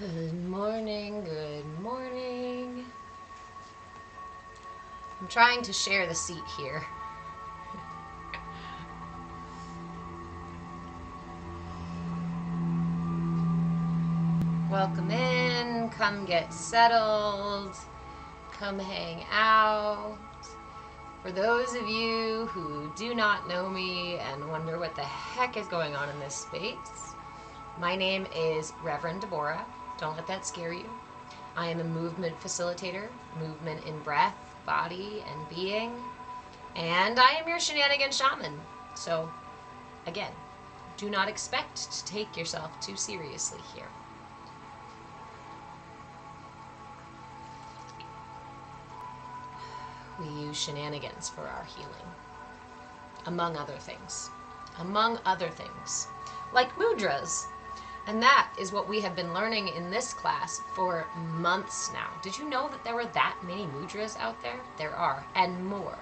Good morning, good morning. I'm trying to share the seat here. Welcome in, come get settled, come hang out. For those of you who do not know me and wonder what the heck is going on in this space, my name is Reverend Deborah. Don't let that scare you. I am a movement facilitator, movement in breath, body, and being, and I am your shenanigan shaman. So, again, do not expect to take yourself too seriously here. We use shenanigans for our healing, among other things. Among other things, like mudras. And that is what we have been learning in this class for months now. Did you know that there were that many mudras out there? There are, and more.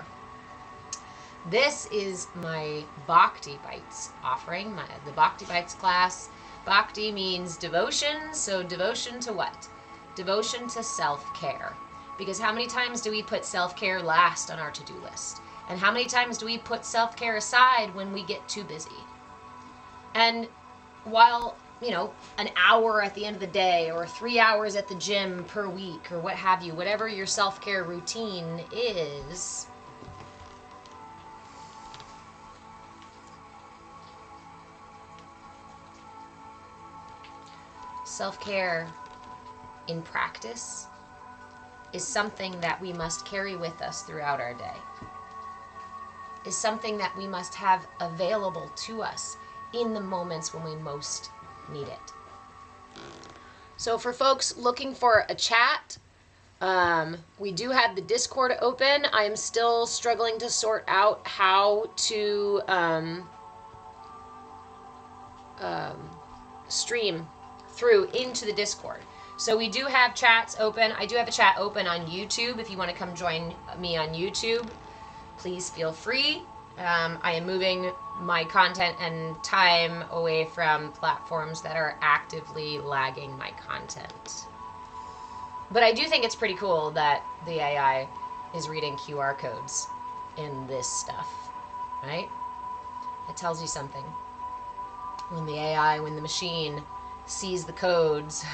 This is my Bhakti Bites offering, the Bhakti Bites class. Bhakti means devotion, so devotion to what? Devotion to self-care. Because how many times do we put self-care last on our to-do list? And how many times do we put self-care aside when we get too busy? And while, you know, an hour at the end of the day or 3 hours at the gym per week or what have you, whatever your self-care routine is, self-care in practice is something that we must carry with us throughout our day, is something that we must have available to us in the moments when we most need it. So for folks looking for a chat, we do have the Discord open. I am still struggling to sort out how to stream through into the Discord. So we do have chats open. I do have a chat open on YouTube. If you want to come join me on YouTube, please feel free. I am moving my content and time away from platforms that are actively lagging my content. But I do think it's pretty cool that the AI is reading QR codes in this stuff, right? It tells you something. When the AI, when the machine sees the codes,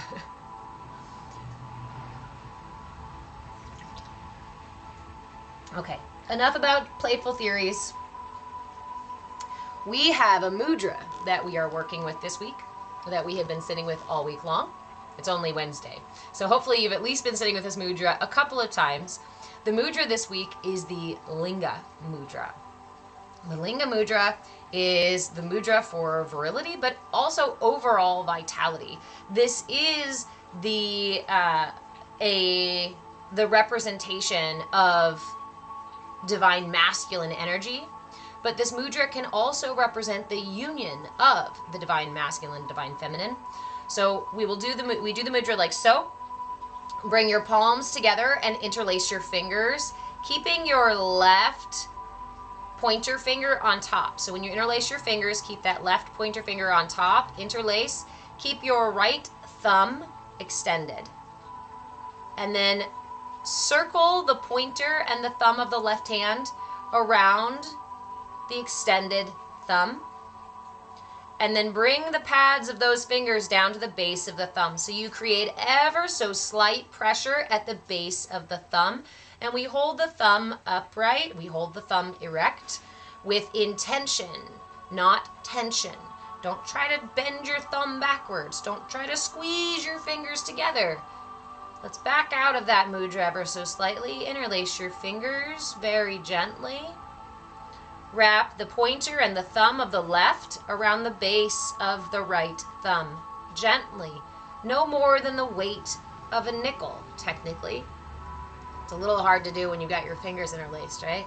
okay, enough about playful theories. We have a mudra that we are working with this week, that we have been sitting with all week long. It's only Wednesday. So hopefully you've at least been sitting with this mudra a couple of times. The mudra this week is the Linga mudra. The Linga mudra is the mudra for virility, but also overall vitality. This is the representation of divine masculine energy, but this mudra can also represent the union of the divine masculine, divine feminine. So we do the mudra like so. Bring your palms together and interlace your fingers, keeping your left pointer finger on top. So when you interlace your fingers, keep that left pointer finger on top, interlace, keep your right thumb extended. And then circle the pointer and the thumb of the left hand around the extended thumb. And then bring the pads of those fingers down to the base of the thumb. So you create ever so slight pressure at the base of the thumb. And we hold the thumb upright. We hold the thumb erect with intention, not tension. Don't try to bend your thumb backwards. Don't try to squeeze your fingers together. Let's back out of that mudra ever so slightly. Interlace your fingers very gently. Wrap the pointer and the thumb of the left around the base of the right thumb. Gently. No more than the weight of a nickel, technically. It's a little hard to do when you've got your fingers interlaced, right?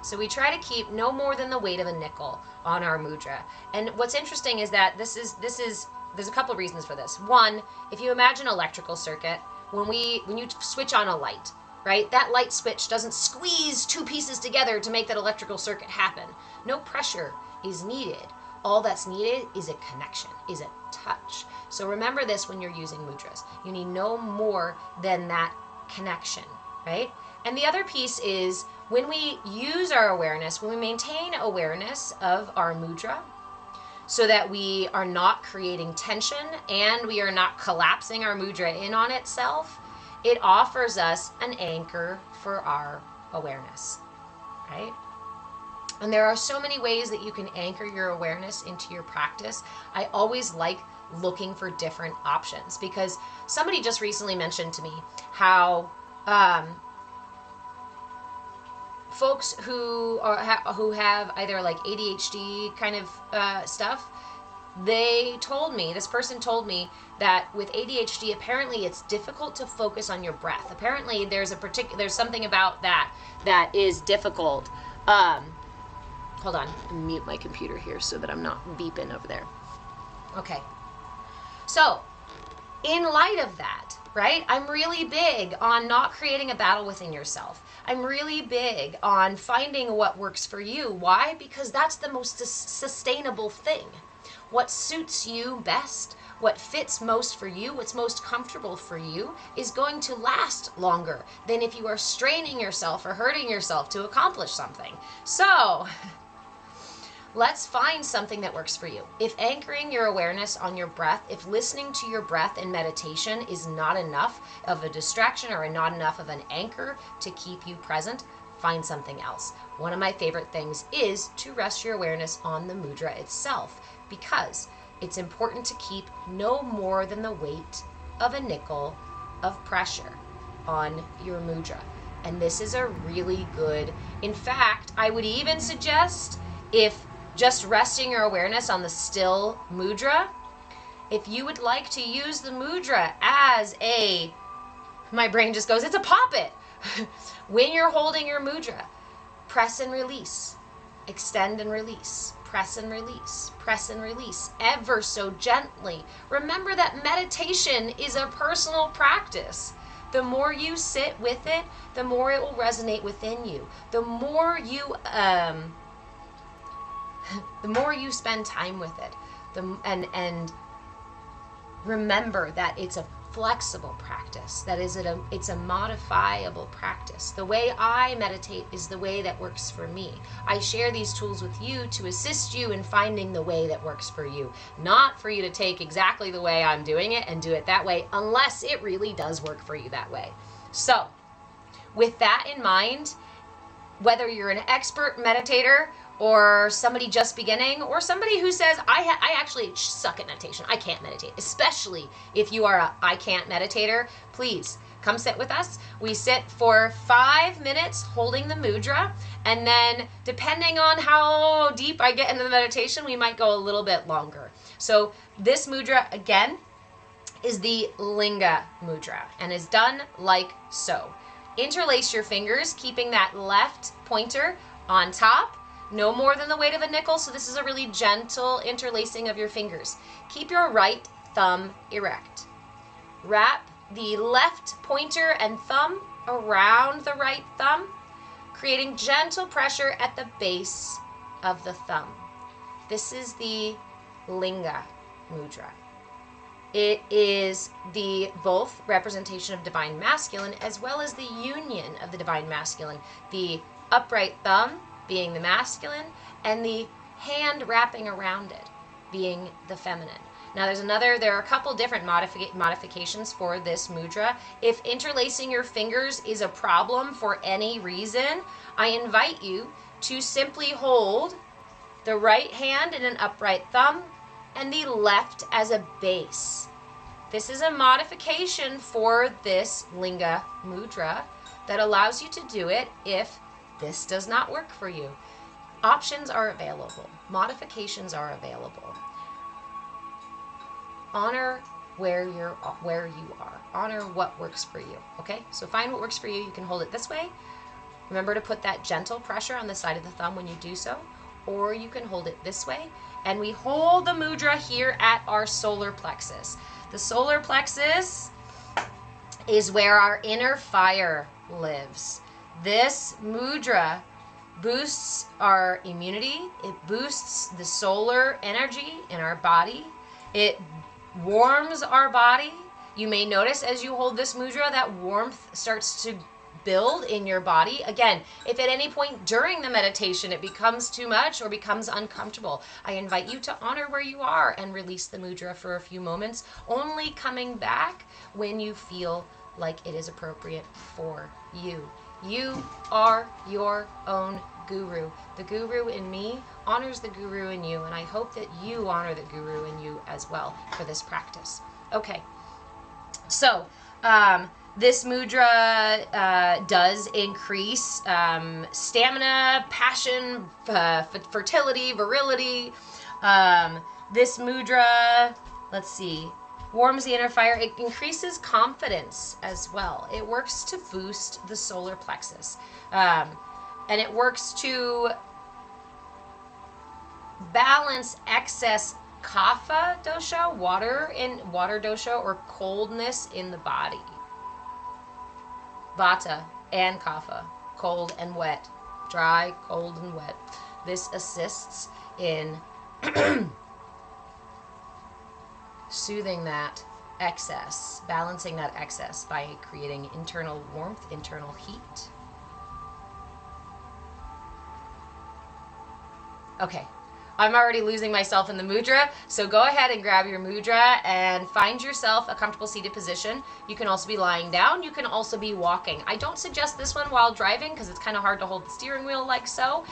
So we try to keep no more than the weight of a nickel on our mudra. And what's interesting is that there's a couple of reasons for this. One, if you imagine an electrical circuit, when you switch on a light, right? That light switch doesn't squeeze two pieces together to make that electrical circuit happen. No pressure is needed. all that's needed is a connection, is a touch. So remember this when you're using mudras. You need no more than that connection, right? And the other piece is when we use our awareness, when we maintain awareness of our mudra, so that we are not creating tension and we are not collapsing our mudra in on itself, it offers us an anchor for our awareness, right? And there are so many ways that you can anchor your awareness into your practice. I always like looking for different options, because somebody just recently mentioned to me how folks who have either like ADHD kind of stuff, this person told me that with ADHD, apparently it's difficult to focus on your breath. Apparently there's something about that is difficult. Hold on, I'll mute my computer here so that I'm not beeping over there. Okay. So, in light of that, right, I'm really big on not creating a battle within yourself. I'm really big on finding what works for you. Why? Because that's the most sustainable thing. What suits you best, what fits most for you, what's most comfortable for you is going to last longer than if you are straining yourself or hurting yourself to accomplish something. So, let's find something that works for you. If anchoring your awareness on your breath, if listening to your breath in meditation is not enough of a distraction or not enough of an anchor to keep you present, find something else. One of my favorite things is to rest your awareness on the mudra itself, because it's important to keep no more than the weight of a nickel of pressure on your mudra. And this is a really good, in fact, I would even suggest, if just resting your awareness on the still mudra, if you would like to use the mudra as my brain just goes, it's a poppet. When you're holding your mudra, press and release, extend and release, press and release, press and release, ever so gently. Remember that meditation is a personal practice. The more you sit with it, the more it will resonate within you. The more you spend time with it, and remember that it's a flexible practice. That is, it's a modifiable practice. The way I meditate is the way that works for me. I share these tools with you to assist you in finding the way that works for you, not for you to take exactly the way I'm doing it and do it that way, unless it really does work for you that way. So, with that in mind, whether you're an expert meditator or somebody just beginning, or somebody who says, I actually suck at meditation, I can't meditate, especially if you are I can't meditator, please come sit with us. We sit for 5 minutes holding the mudra, and then depending on how deep I get into the meditation, we might go a little bit longer. So this mudra, again, is the Linga mudra, and is done like so. Interlace your fingers, keeping that left pointer on top, no more than the weight of a nickel, so this is a really gentle interlacing of your fingers. Keep your right thumb erect. Wrap the left pointer and thumb around the right thumb, creating gentle pressure at the base of the thumb. This is the Linga mudra. It is the both representation of divine masculine as well as the union of the divine masculine. The upright thumb being the masculine, and the hand wrapping around it being the feminine. Now there are a couple different modifications for this mudra. If interlacing your fingers is a problem for any reason, I invite you to simply hold the right hand in an upright thumb and the left as a base. This is a modification for this Linga mudra that allows you to do it if this does not work for you. Options are available. Modifications are available. Honor where you are. Honor what works for you. Okay? So find what works for you. You can hold it this way. Remember to put that gentle pressure on the side of the thumb when you do so. Or you can hold it this way. And we hold the mudra here at our solar plexus. The solar plexus is where our inner fire lives. This mudra boosts our immunity. It boosts the solar energy in our body. It warms our body. You may notice as you hold this mudra that warmth starts to build in your body. Again, if at any point during the meditation it becomes too much or becomes uncomfortable, I invite you to honor where you are and release the mudra for a few moments, only coming back when you feel like it is appropriate for you. You are your own guru. The guru in me honors the guru in you, and I hope that you honor the guru in you as well for this practice. Okay, so this mudra does increase stamina, passion, fertility, virility. This mudra, let's see, warms the inner fire. It increases confidence as well. It works to boost the solar plexus. And it works to balance excess kapha dosha, water dosha, or coldness in the body. Vata and kapha, cold and wet, dry, cold and wet. This assists in soothing that excess, balancing that excess by creating internal warmth, internal heat. Okay, I'm already losing myself in the mudra, so go ahead and grab your mudra and find yourself a comfortable seated position. You can also be lying down. You can also be walking. I don't suggest this one while driving because it's kind of hard to hold the steering wheel like so.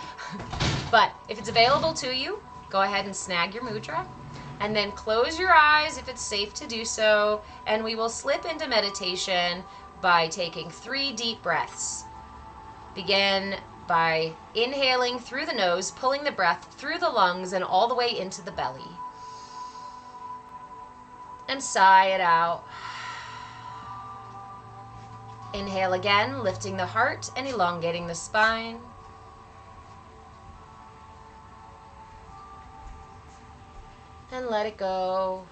But if it's available to you, go ahead and snag your mudra and then close your eyes if it's safe to do so, and we will slip into meditation by taking 3 deep breaths. Begin by inhaling through the nose, pulling the breath through the lungs and all the way into the belly. And sigh it out. Inhale again, lifting the heart and elongating the spine. And let it go.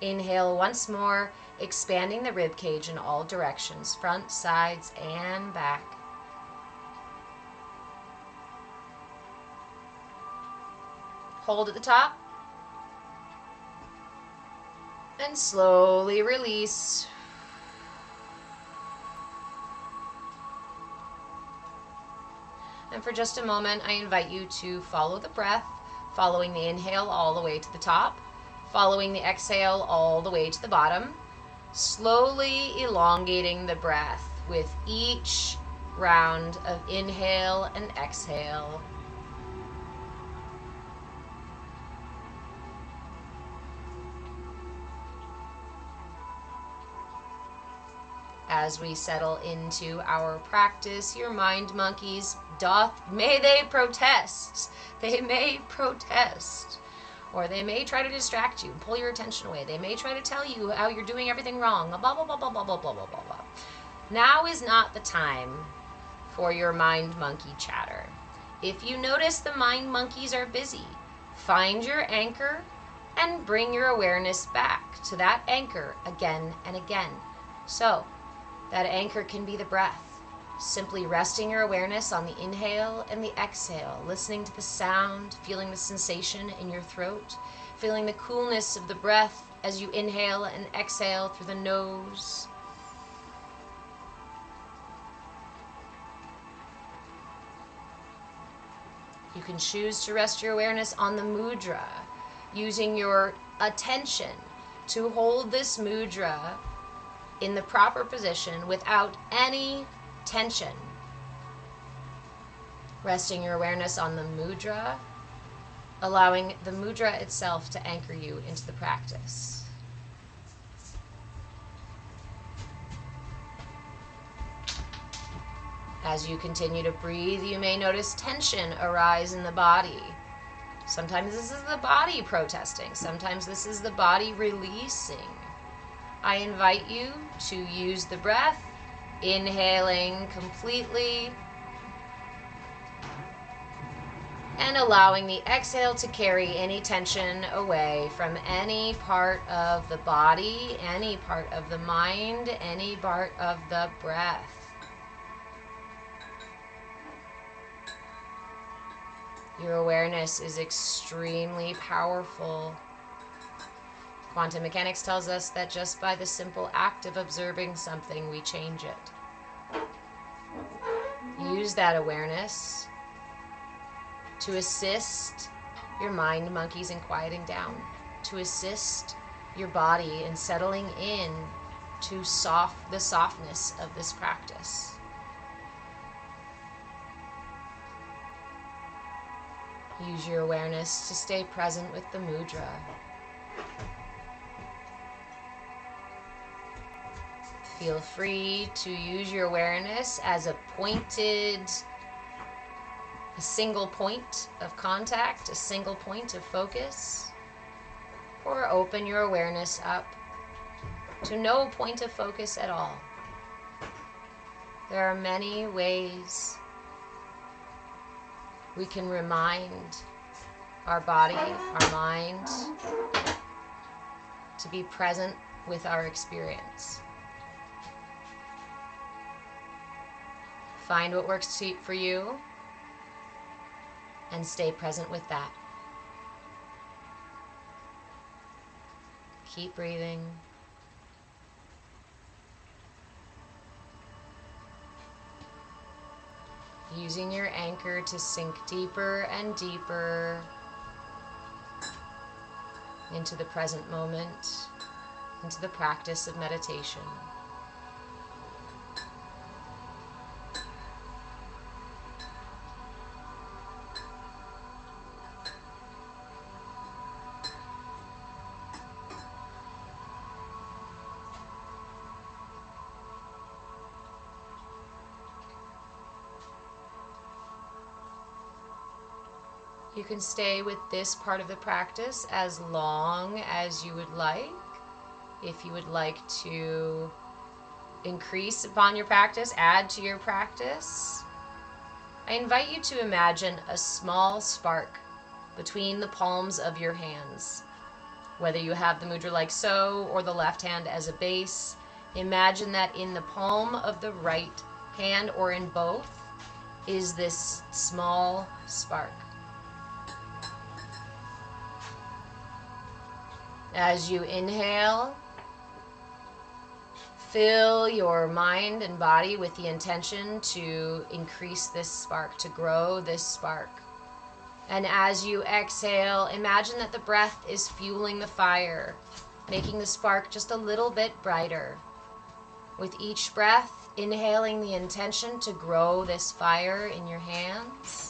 Inhale once more, expanding the rib cage in all directions, front, sides, and back. Hold at the top. And slowly release. And for just a moment, I invite you to follow the breath, following the inhale all the way to the top, following the exhale all the way to the bottom, slowly elongating the breath with each round of inhale and exhale. As we settle into our practice, your mind monkeys may they protest. They may protest. Or they may try to distract you, pull your attention away. They may try to tell you how you're doing everything wrong. Blah, blah, blah, blah, blah, blah, blah, blah, blah. Now is not the time for your mind monkey chatter. If you notice the mind monkeys are busy, find your anchor and bring your awareness back to that anchor again and again. So, that anchor can be the breath. Simply resting your awareness on the inhale and the exhale, listening to the sound, feeling the sensation in your throat, feeling the coolness of the breath as you inhale and exhale through the nose. You can choose to rest your awareness on the mudra, using your attention to hold this mudra in the proper position without any tension. Resting your awareness on the mudra, allowing the mudra itself to anchor you into the practice. As you continue to breathe, you may notice tension arise in the body. Sometimes this is the body protesting. Sometimes this is the body releasing. I invite you to use the breath, inhaling completely and allowing the exhale to carry any tension away from any part of the body, any part of the mind, any part of the breath. Your awareness is extremely powerful. Quantum mechanics tells us that just by the simple act of observing something, we change it. Use that awareness to assist your mind monkeys in quieting down, to assist your body in settling in to the softness of this practice. Use your awareness to stay present with the mudra. Feel free to use your awareness as a single point of contact, a single point of focus, or open your awareness up to no point of focus at all. There are many ways we can remind our body, our mind, to be present with our experience. Find what works for you and stay present with that. Keep breathing. Using your anchor to sink deeper and deeper into the present moment, into the practice of meditation. You can stay with this part of the practice as long as you would like. If you would like to increase upon your practice, add to your practice, I invite you to imagine a small spark between the palms of your hands. Whether you have the mudra like so or the left hand as a base, imagine that in the palm of the right hand or in both is this small spark. As you inhale, fill your mind and body with the intention to increase this spark, to grow this spark. And as you exhale, imagine that the breath is fueling the fire, making the spark just a little bit brighter. With each breath, inhaling the intention to grow this fire in your hands.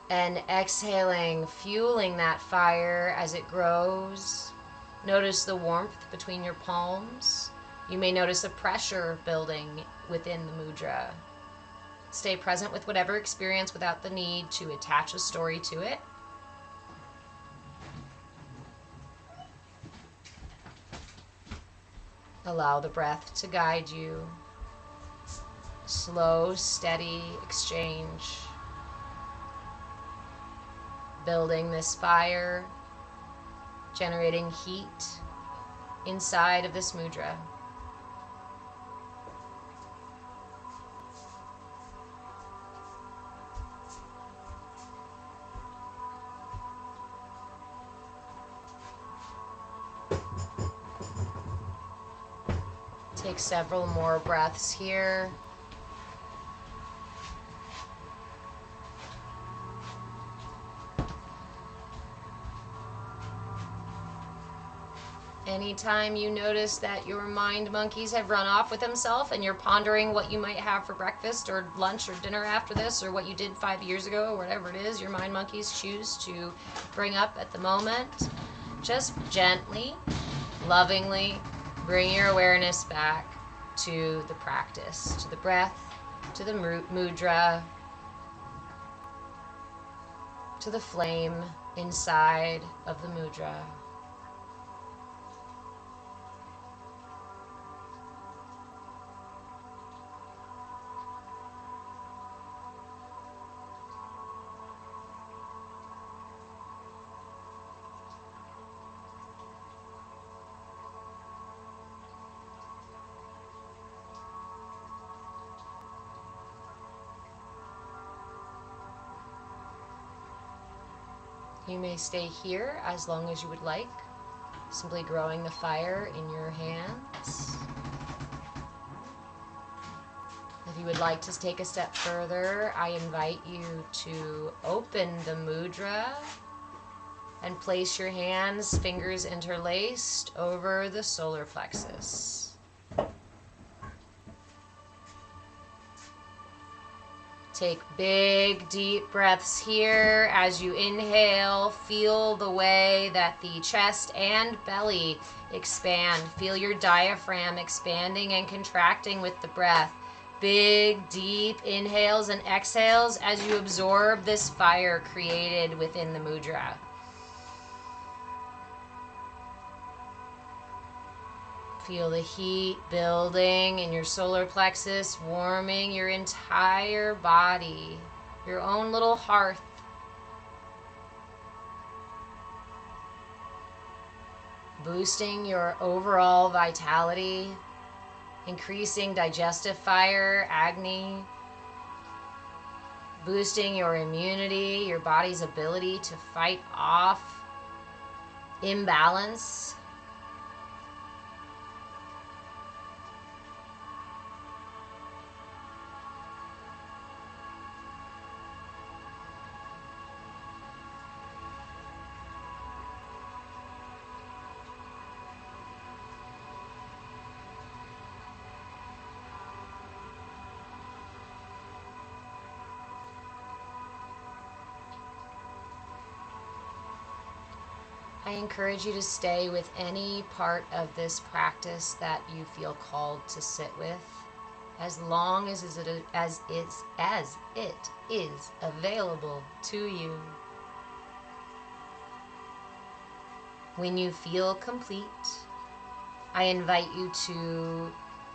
And exhaling, fueling that fire as it grows. Notice the warmth between your palms. You may notice a pressure building within the mudra. Stay present with whatever experience without the need to attach a story to it. Allow the breath to guide you. Slow, steady exchange. Building this fire, generating heat inside of this mudra. Take several more breaths here. Anytime you notice that your mind monkeys have run off with themselves and you're pondering what you might have for breakfast or lunch or dinner after this, or what you did 5 years ago, or whatever it is your mind monkeys choose to bring up at the moment, just gently, lovingly bring your awareness back to the practice, to the breath, to the mudra, to the flame inside of the mudra. You may stay here as long as you would like, simply growing the fire in your hands. If you would like to take a step further, I invite you to open the mudra and place your hands, fingers interlaced, over the solar plexus. Take big, deep breaths here. As you inhale, feel the way that the chest and belly expand. Feel your diaphragm expanding and contracting with the breath. Big, deep inhales and exhales as you absorb this fire created within the mudra. Feel the heat building in your solar plexus, warming your entire body, your own little hearth. Boosting your overall vitality, increasing digestive fire, Agni, boosting your immunity, your body's ability to fight off imbalance. I encourage you to stay with any part of this practice that you feel called to sit with, as long as it is available to you. When you feel complete, I invite you to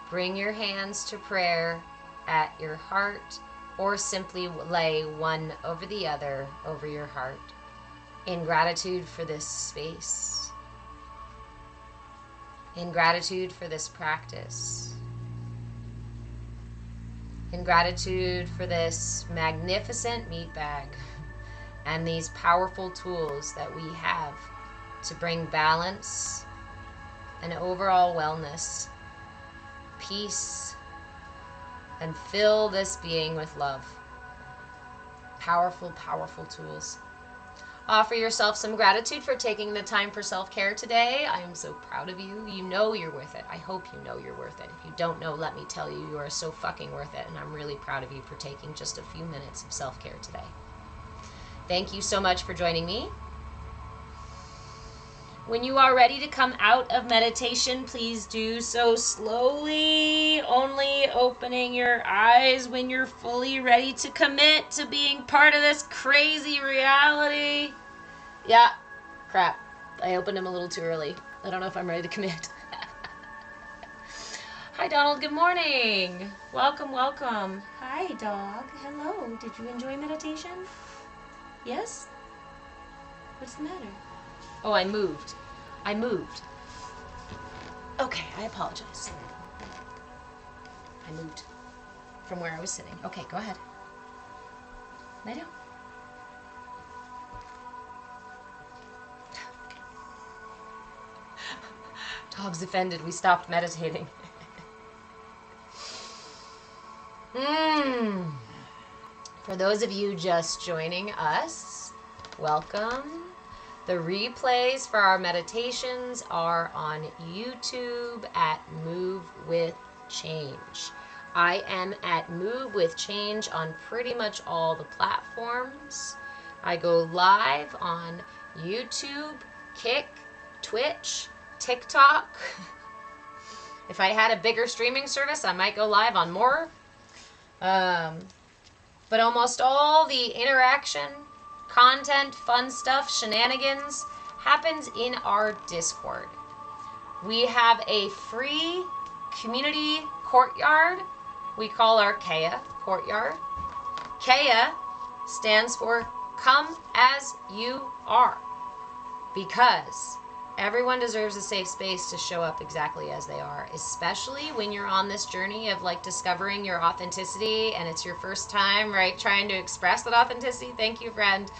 bring your hands to prayer at your heart, or simply lay one over the other over your heart, in gratitude for this space, in gratitude for this practice, in gratitude for this magnificent meat bag and these powerful tools that we have to bring balance and overall wellness, peace, and fill this being with love. Powerful, powerful tools. Offer yourself some gratitude for taking the time for self-care today. I am so proud of you. You know you're worth it. I hope you know you're worth it. If you don't know, let me tell you, you are so fucking worth it. And I'm really proud of you for taking just a few minutes of self-care today. Thank you so much for joining me. When you are ready to come out of meditation, please do so slowly, only opening your eyes when you're fully ready to commit to being part of this crazy reality. Yeah, crap. I opened them a little too early. I don't know if I'm ready to commit. Hi, Donald. Good morning. Welcome, welcome. Hi, dog. Hello. Did you enjoy meditation? Yes? What's the matter? Oh, I moved. Okay, I apologize. I moved from where I was sitting. Okay, go ahead. Lay down. Dog's offended. We stopped meditating. For those of you just joining us, welcome. The replays for our meditations are on YouTube at Move With Change. I am at Move With Change on pretty much all the platforms. I go live on YouTube, Kick, Twitch, TikTok. If I had a bigger streaming service, I might go live on more. But almost all the interaction, content, fun stuff, shenanigans happens in our Discord. We have a free community courtyard we call our CAYA courtyard. CAYA stands for Come As You Are, because everyone deserves a safe space to show up exactly as they are, especially when you're on this journey of like discovering your authenticity and it's your first time, right, trying to express that authenticity. Thank you, friend.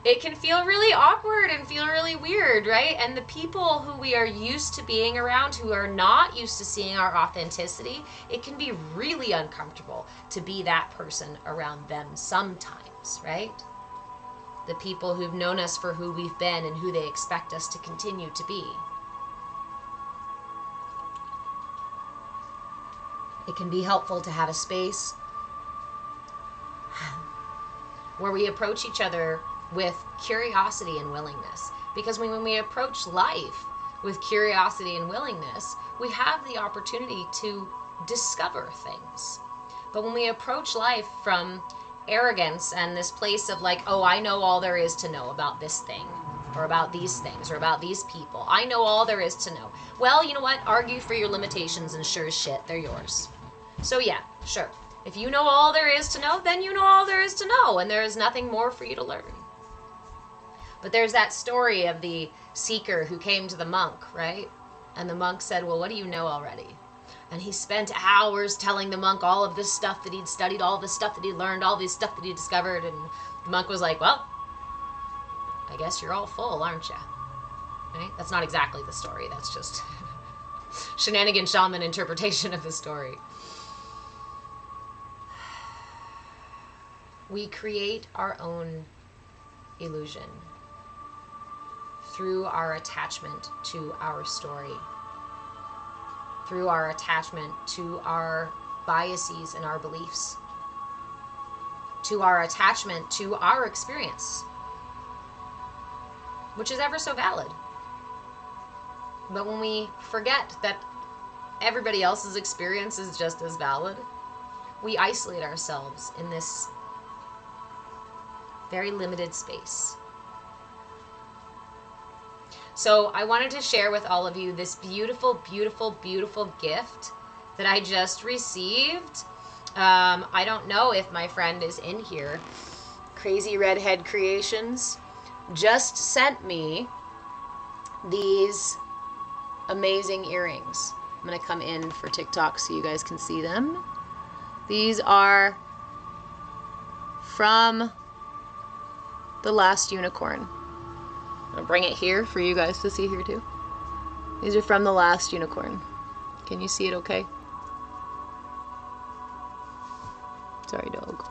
it can feel really awkward and feel really weird, right? And the people who we are used to being around, who are not used to seeing our authenticity, it can be really uncomfortable to be that person around them sometimes, right? The people who've known us for who we've been and who they expect us to continue to be. It can be helpful to have a space where we approach each other with curiosity and willingness. Because when we approach life with curiosity and willingness, we have the opportunity to discover things. But when we approach life from arrogance and this place of like, oh, I know all there is to know about this thing, or about these things, or about these people. I know all there is to know. Well, you know what? Argue for your limitations, and sure as shit, they're yours. So yeah, sure. If you know all there is to know, then you know all there is to know, and there is nothing more for you to learn. But there's that story of the seeker who came to the monk, right? And the monk said, well, what do you know already? And he spent hours telling the monk all of this stuff that he'd studied, all this stuff that he'd learned, all this stuff that he'd discovered. And the monk was like, well, I guess you're all full, aren't you? Right? That's not exactly the story. That's just shenanigan shaman interpretation of the story. We create our own illusion through our attachment to our story, through our attachment to our biases and our beliefs, to our attachment to our experience, which is ever so valid. But when we forget that everybody else's experience is just as valid, we isolate ourselves in this very limited space. So I wanted to share with all of you this beautiful, beautiful, beautiful gift that I just received. I don't know if my friend is in here. Crazy Redhead Creations just sent me these amazing earrings. I'm going to come in for TikTok so you guys can see them. These are from The Last Unicorn. I'll bring it here for you guys to see here too. These are from The Last Unicorn. Can you see it okay? Sorry, dog.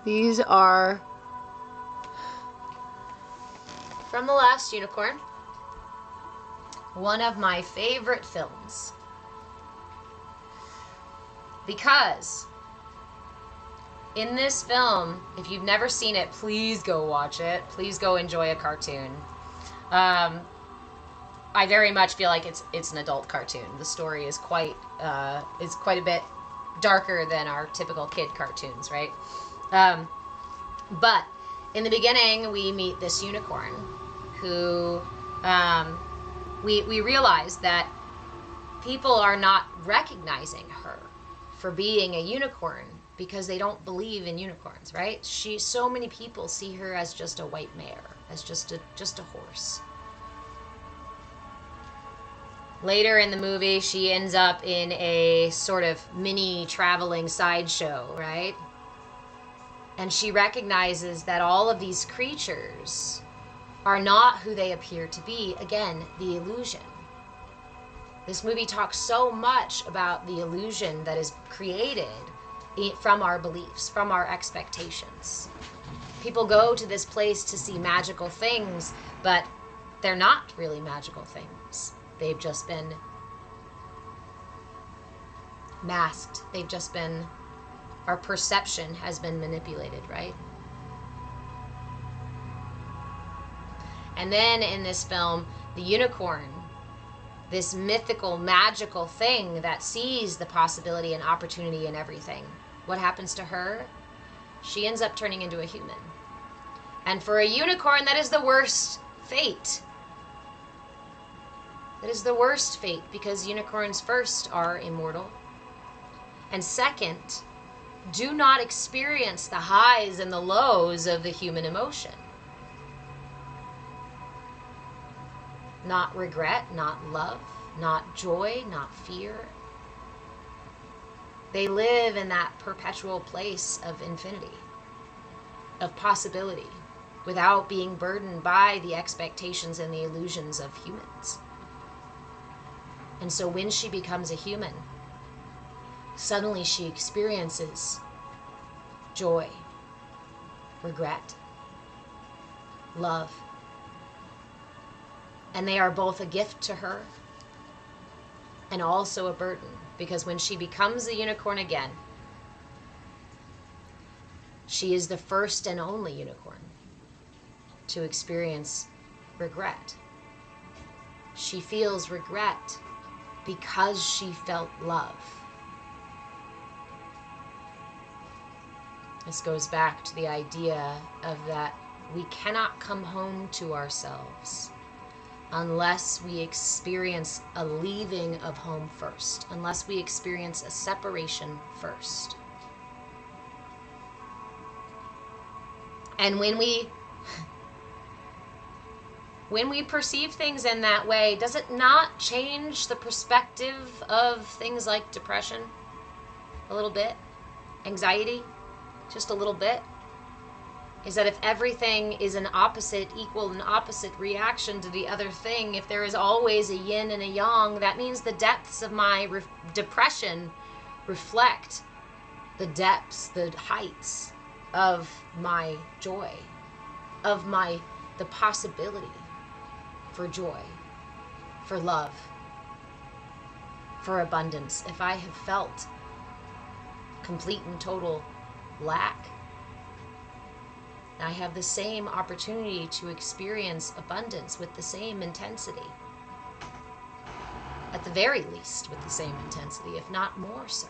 These are from The Last Unicorn, one of my favorite films. Because in this film, if you've never seen it, please go watch it. Please go enjoy a cartoon. I very much feel like it's an adult cartoon. The story is quite a bit darker than our typical kid cartoons, right? But in the beginning, we meet this unicorn who we realize that people are not recognizing her for being a unicorn because they don't believe in unicorns, right? So many people see her as just a white mare, as just a horse. Later in the movie, she ends up in a sort of mini traveling sideshow, right? And she recognizes that all of these creatures are not who they appear to be. Again, the illusion. This movie talks so much about the illusion that is created from our beliefs, from our expectations. People go to this place to see magical things, but they're not really magical things. They've just been masked. They've just been, our perception has been manipulated, right? And then in this film, the unicorn, this mythical, magical thing that sees the possibility and opportunity in everything. What happens to her? She ends up turning into a human. And for a unicorn, that is the worst fate. That is the worst fate, because unicorns first are immortal, and second, do not experience the highs and the lows of the human emotion. Not regret, not love, not joy, not fear. They live in that perpetual place of infinity, of possibility, without being burdened by the expectations and the illusions of humans. And so when she becomes a human, suddenly she experiences joy, regret, love. And they are both a gift to her and also a burden, because when she becomes a unicorn again, she is the first and only unicorn to experience regret. She feels regret because she felt love. This goes back to the idea of that we cannot come home to ourselves unless we experience a leaving of home first, unless we experience a separation first. And when we perceive things in that way, does it not change the perspective of things like depression a little bit? Anxiety, just a little bit? Is that if everything is an opposite, equal and opposite reaction to the other thing, if there is always a yin and a yang, that means the depths of my depression reflect the depths, the heights of my joy, of the possibility for joy, for love, for abundance. If I have felt complete and total lack, I have the same opportunity to experience abundance with the same intensity. At the very least, with the same intensity, if not more so.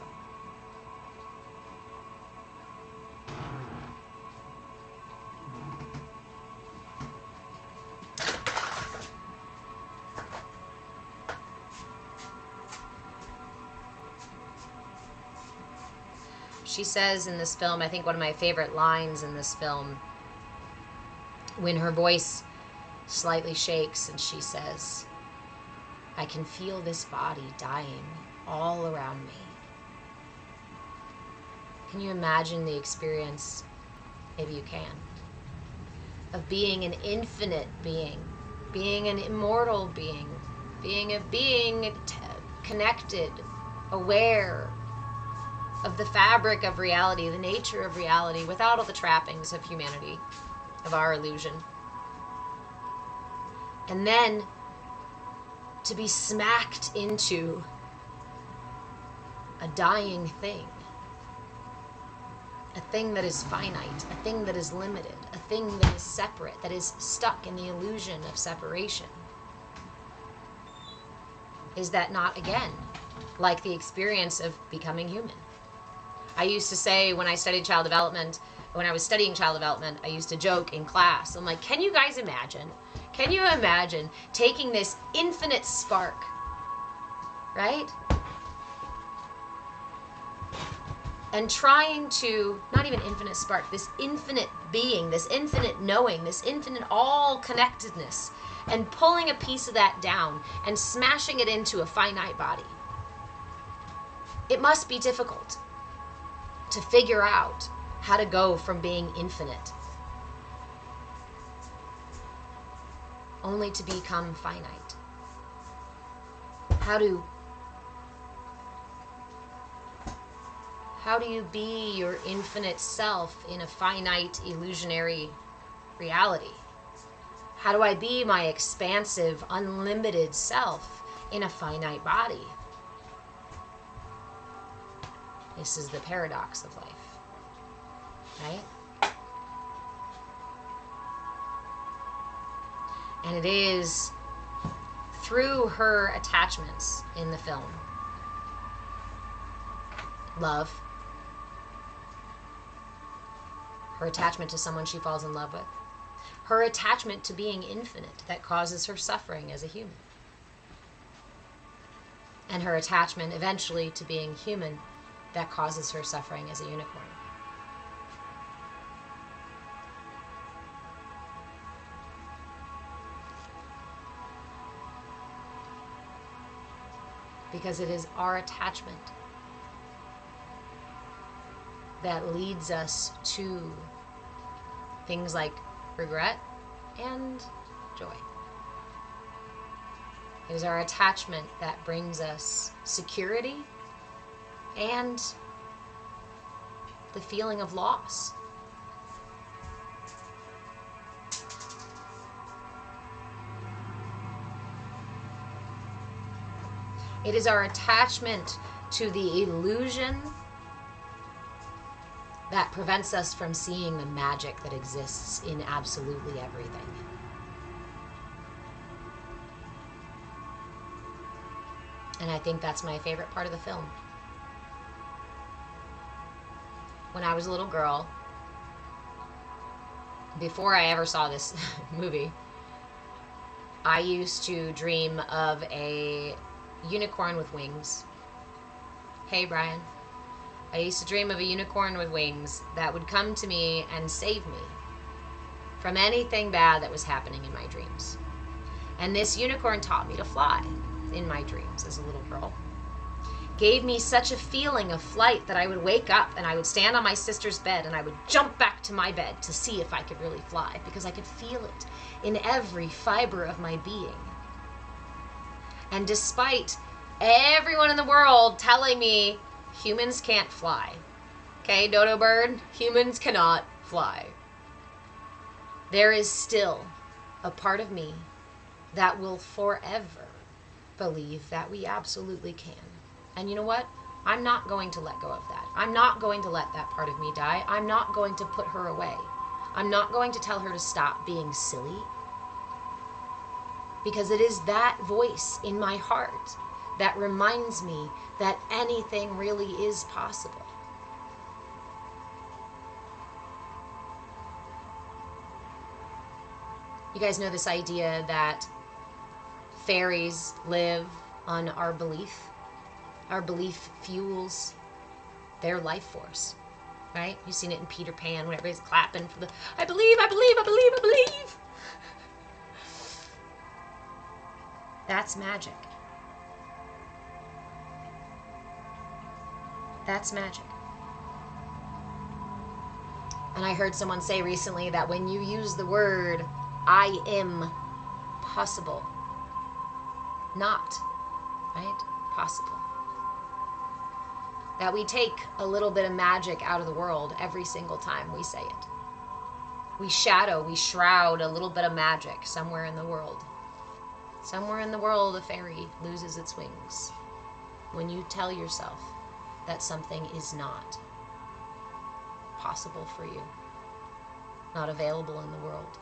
She says in this film, I think one of my favorite lines in this film, when her voice slightly shakes and she says, "I can feel this body dying all around me." Can you imagine the experience, maybe you can, of being an infinite being, being an immortal being connected, aware of the fabric of reality, the nature of reality, without all the trappings of humanity, of our illusion. And then to be smacked into a dying thing, a thing that is finite, a thing that is limited, a thing that is separate, that is stuck in the illusion of separation. Is that not, again, like the experience of becoming human? I used to say when I was studying child development, I used to joke in class. I'm like, can you guys imagine? Can you imagine taking this infinite spark, right? And trying to, not even infinite spark, this infinite being, this infinite knowing, this infinite all connectedness, and pulling a piece of that down and smashing it into a finite body. It must be difficult to figure out how to go from being infinite only to become finite. How do you be your infinite self in a finite illusionary reality? How do I be my expansive, unlimited self in a finite body? This is the paradox of life, right? And it is through her attachments in the film. Love. Her attachment to someone she falls in love with. Her attachment to being infinite that causes her suffering as a human. And her attachment eventually to being human that causes her suffering as a unicorn. Because it is our attachment that leads us to things like regret and joy. It is our attachment that brings us security and the feeling of loss. It is our attachment to the illusion that prevents us from seeing the magic that exists in absolutely everything. And I think that's my favorite part of the film. When I was a little girl, before I ever saw this movie, I used to dream of a unicorn with wings. Hey, Brian. I used to dream of a unicorn with wings that would come to me and save me from anything bad that was happening in my dreams. And this unicorn taught me to fly in my dreams as a little girl. Gave me such a feeling of flight that I would wake up and I would stand on my sister's bed and I would jump back to my bed to see if I could really fly, because I could feel it in every fiber of my being. And despite everyone in the world telling me humans can't fly, okay, dodo bird, humans cannot fly, there is still a part of me that will forever believe that we absolutely can. And you know what? I'm not going to let go of that. I'm not going to let that part of me die. I'm not going to put her away. I'm not going to tell her to stop being silly. Because it is that voice in my heart that reminds me that anything really is possible. You guys know this idea that fairies live on our belief. Our belief fuels their life force, right? You've seen it in Peter Pan when everybody's clapping for the, I believe, I believe, I believe, I believe. That's magic. That's magic. And I heard someone say recently that when you use the word, I am possible, not, right? Possible. That we take a little bit of magic out of the world every single time we say it. We shadow, we shroud a little bit of magic somewhere in the world. Somewhere in the world, a fairy loses its wings when you tell yourself that something is not possible for you, not available in the world.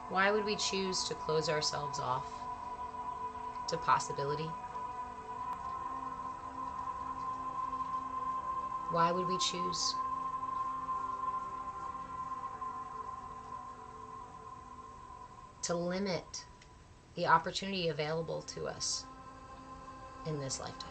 Why would we choose to close ourselves off to possibility? Why would we choose to limit the opportunity available to us in this lifetime?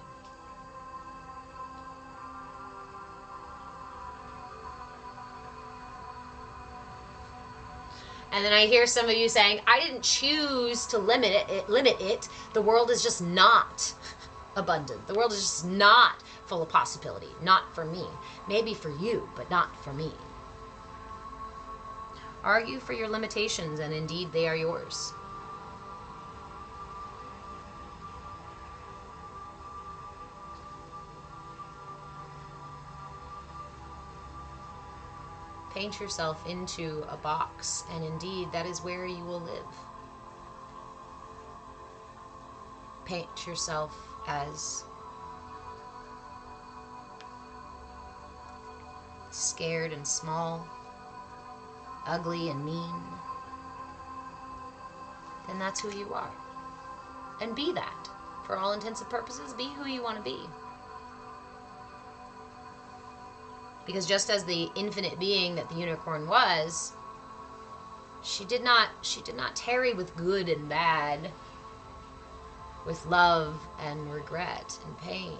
And then I hear some of you saying, I didn't choose to limit it. The world is just not abundant. The world is just not full of possibility. Not for me. Maybe for you, but not for me. Argue for your limitations, and indeed they are yours. Paint yourself into a box, and indeed that is where you will live. Paint yourself as scared and small, ugly and mean, then that's who you are. And be that. For all intents and purposes, be who you want to be. Because just as the infinite being that the unicorn was, she did not tarry with good and bad. with love and regret and pain.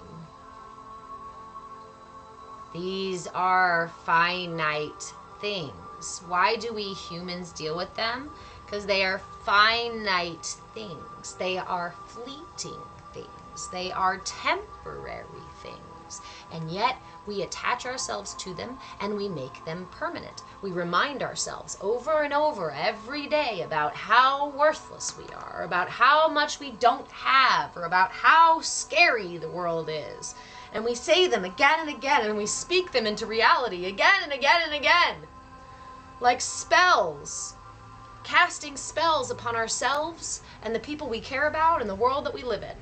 These are finite things. Why do we humans deal with them? Because they are finite things. They are fleeting things. They are temporary things. And yet we attach ourselves to them and we make them permanent. We remind ourselves over and over every day about how worthless we are, about how much we don't have, or about how scary the world is. And we say them again and again, and we speak them into reality again and again and again. Like spells, casting spells upon ourselves and the people we care about and the world that we live in.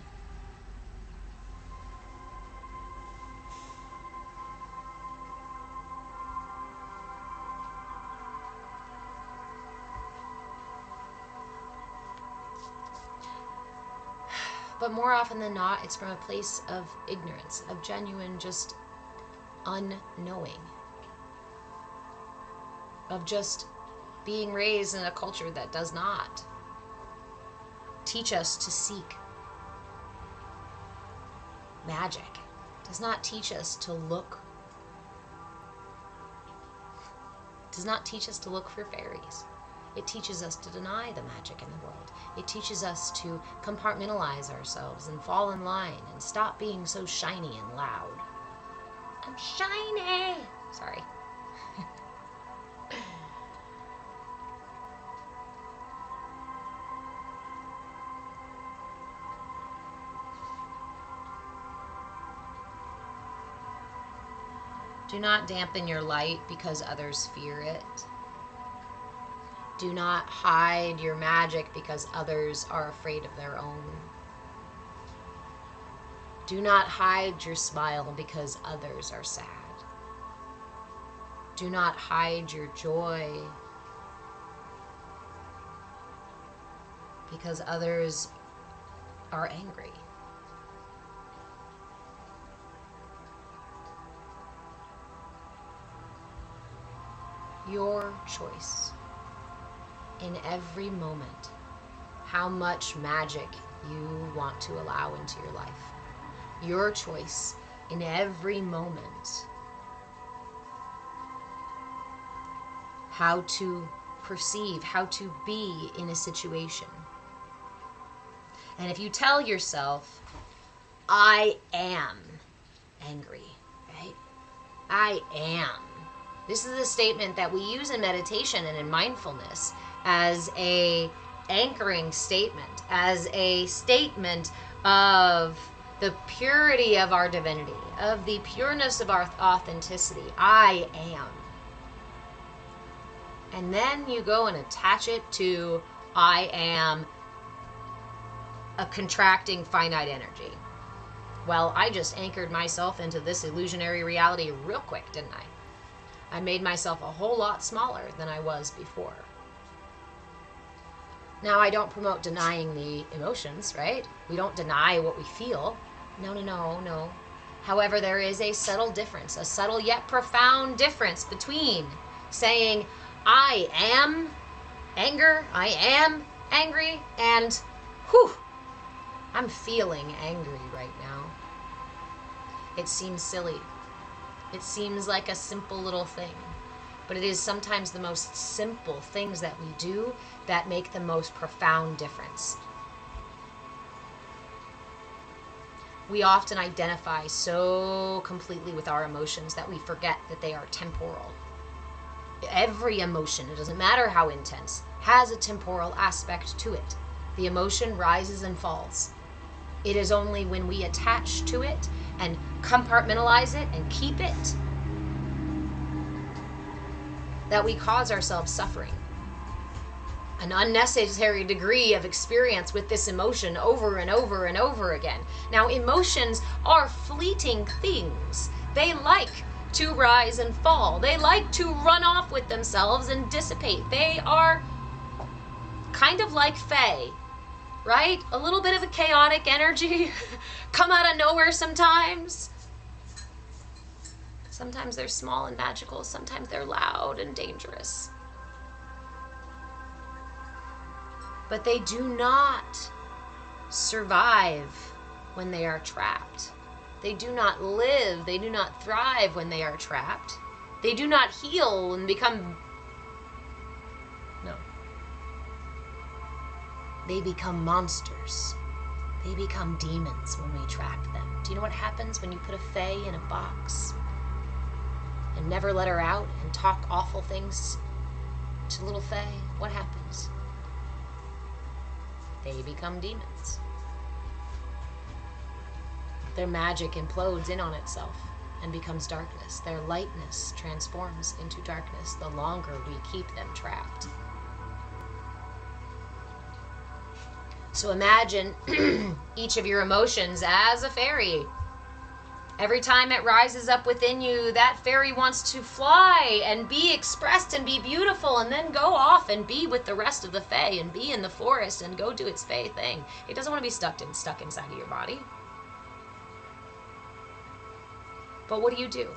But more often than not, it's from a place of ignorance, of genuine just unknowing, of just being raised in a culture that does not teach us to seek magic, does not teach us to look, does not teach us to look for fairies. It teaches us to deny the magic in the world. It teaches us to compartmentalize ourselves and fall in line and stop being so shiny and loud. I'm shiny! Sorry. Do not dampen your light because others fear it. Do not hide your magic because others are afraid of their own. Do not hide your smile because others are sad. Do not hide your joy because others are angry. Your choice. In every moment, how much magic you want to allow into your life. Your choice in every moment, how to perceive, how to be in a situation. And if you tell yourself, I am angry, right? I am. This is a statement that we use in meditation and in mindfulness as a anchoring statement, as a statement of the purity of our divinity, of the pureness of our authenticity. I am. And then you go and attach it to I am a contracting finite energy. Well, I just anchored myself into this illusionary reality real quick, didn't I? I made myself a whole lot smaller than I was before. Now, I don't promote denying the emotions, right? We don't deny what we feel. No. However, there is a subtle difference, a subtle yet profound difference between saying, I am anger, I am angry, and, whew, I'm feeling angry right now. It seems silly. It seems like a simple little thing. But it is sometimes the most simple things that we do that make the most profound difference. We often identify so completely with our emotions that we forget that they are temporal. Every emotion, it doesn't matter how intense, has a temporal aspect to it. The emotion rises and falls. It is only when we attach to it and compartmentalize it and keep it that we cause ourselves suffering. An unnecessary degree of experience with this emotion over and over and over again. Now, emotions are fleeting things. They like to rise and fall. They like to run off with themselves and dissipate. They are kind of like Fae, right? A little bit of a chaotic energy, come out of nowhere sometimes. Sometimes they're small and magical, sometimes they're loud and dangerous. But they do not survive when they are trapped. They do not live, they do not thrive when they are trapped. They do not heal and become... No. They become monsters. They become demons when we trap them. Do you know what happens when you put a fae in a box and never let her out and talk awful things to little fae? What happens? They become demons. Their magic implodes in on itself and becomes darkness. Their lightness transforms into darkness the longer we keep them trapped. So imagine each of your emotions as a fairy. Every time it rises up within you, that fairy wants to fly and be expressed and be beautiful and then go off and be with the rest of the fae and be in the forest and go do its fae thing. It doesn't want to be stuck inside of your body. But what do?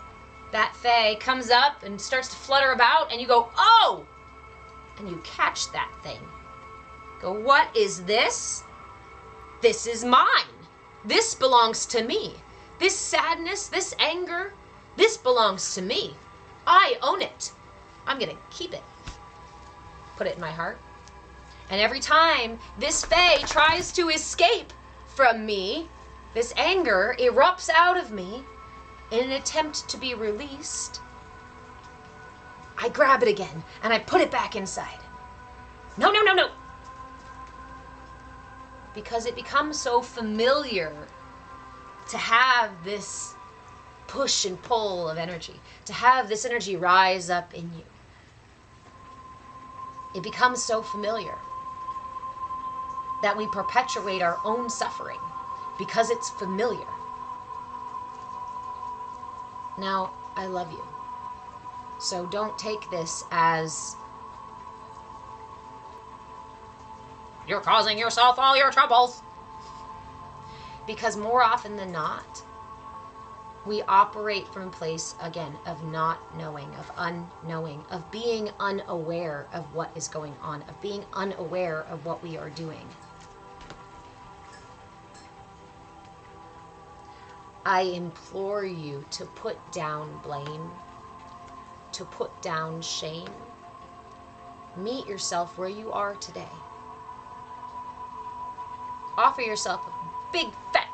That fae comes up and starts to flutter about and you go, oh! And you catch that thing. Go, what is this? This is mine. This belongs to me. This sadness, this anger, this belongs to me. I own it. I'm going to keep it. Put it in my heart. And every time this fae tries to escape from me, this anger erupts out of me in an attempt to be released. I grab it again and I put it back inside. No, no, no, no. Because it becomes so familiar to have this push and pull of energy, to have this energy rise up in you. It becomes so familiar that we perpetuate our own suffering because it's familiar. Now, I love you. So don't take this as you're causing yourself all your troubles. Because more often than not, we operate from a place, again, of not knowing, of unknowing, of being unaware of what is going on, of being unaware of what we are doing. I implore you to put down blame, to put down shame. Meet yourself where you are today. Offer yourself a big, fat,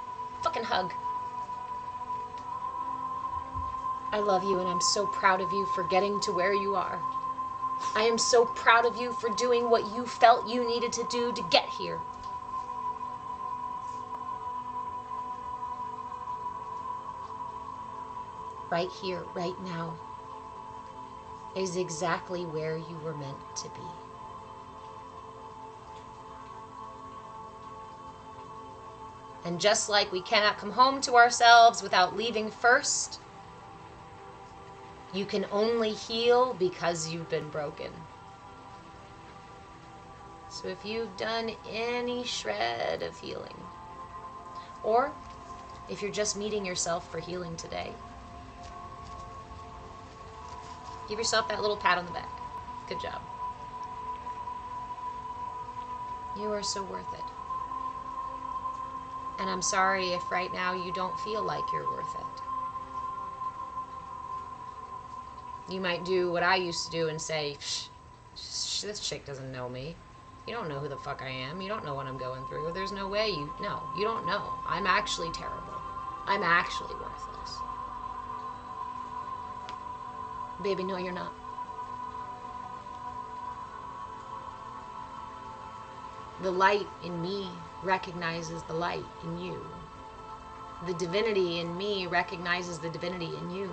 fucking hug. I love you and I'm so proud of you for getting to where you are. I am so proud of you for doing what you felt you needed to do to get here. Right here, right now, is exactly where you were meant to be. And just like we cannot come home to ourselves without leaving first, you can only heal because you've been broken. So if you've done any shred of healing, or if you're just meeting yourself for healing today, give yourself that little pat on the back. Good job. You are so worth it. And I'm sorry if right now you don't feel like you're worth it. You might do what I used to do and say, this chick doesn't know me. You don't know who the fuck I am. You don't know what I'm going through. There's no way you don't know. I'm actually terrible. I'm actually worthless. Baby, no, you're not. The light in me recognizes the light in you. The divinity in me recognizes the divinity in you.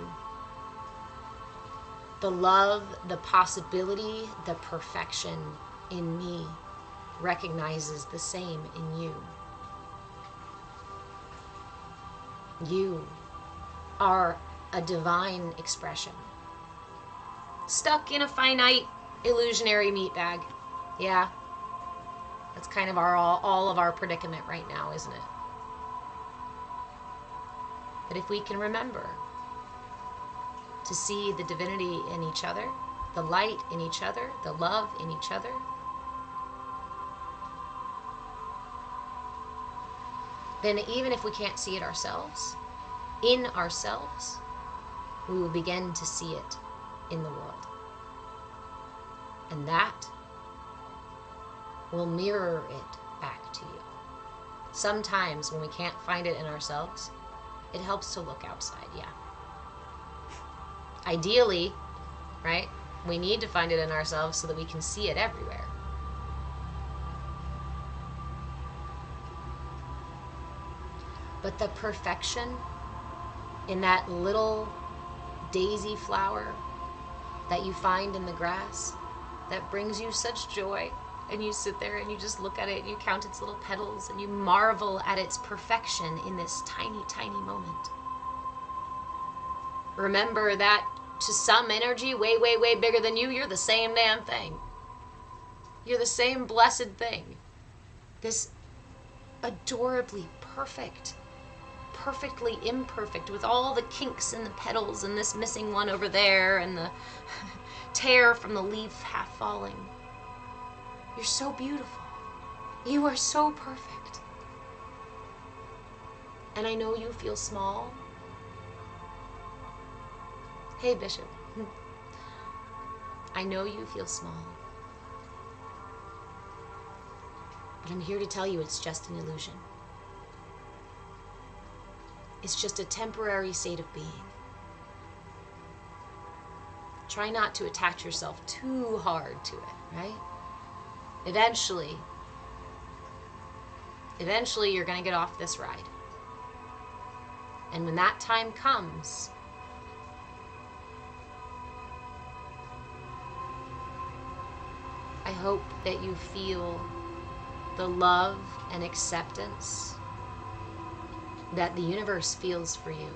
The love, the possibility, the perfection in me recognizes the same in you. You are a divine expression, stuck in a finite, illusionary meat bag. Yeah, that's kind of all of our predicament right now, isn't it? But if we can remember to see the divinity in each other, the light in each other, the love in each other, then even if we can't see it ourselves, in ourselves, we will begin to see it in the world. And that will mirror it back to you. Sometimes when we can't find it in ourselves, it helps to look outside, yeah. Ideally, right, we need to find it in ourselves so that we can see it everywhere. But the perfection in that little daisy flower that you find in the grass, that brings you such joy, and you sit there and you just look at it and you count its little petals and you marvel at its perfection in this tiny, tiny moment. Remember that to some energy way, way, way bigger than you, you're the same damn thing. You're the same blessed thing. This adorably perfect, perfectly imperfect, with all the kinks in the petals and this missing one over there and the tear from the leaf half falling. You're so beautiful. You are so perfect. And I know you feel small. Hey, Bishop. I know you feel small. But I'm here to tell you it's just an illusion. It's just a temporary state of being. Try not to attach yourself too hard to it, right? Eventually you're going to get off this ride. And when that time comes, I hope that you feel the love and acceptance that the universe feels for you,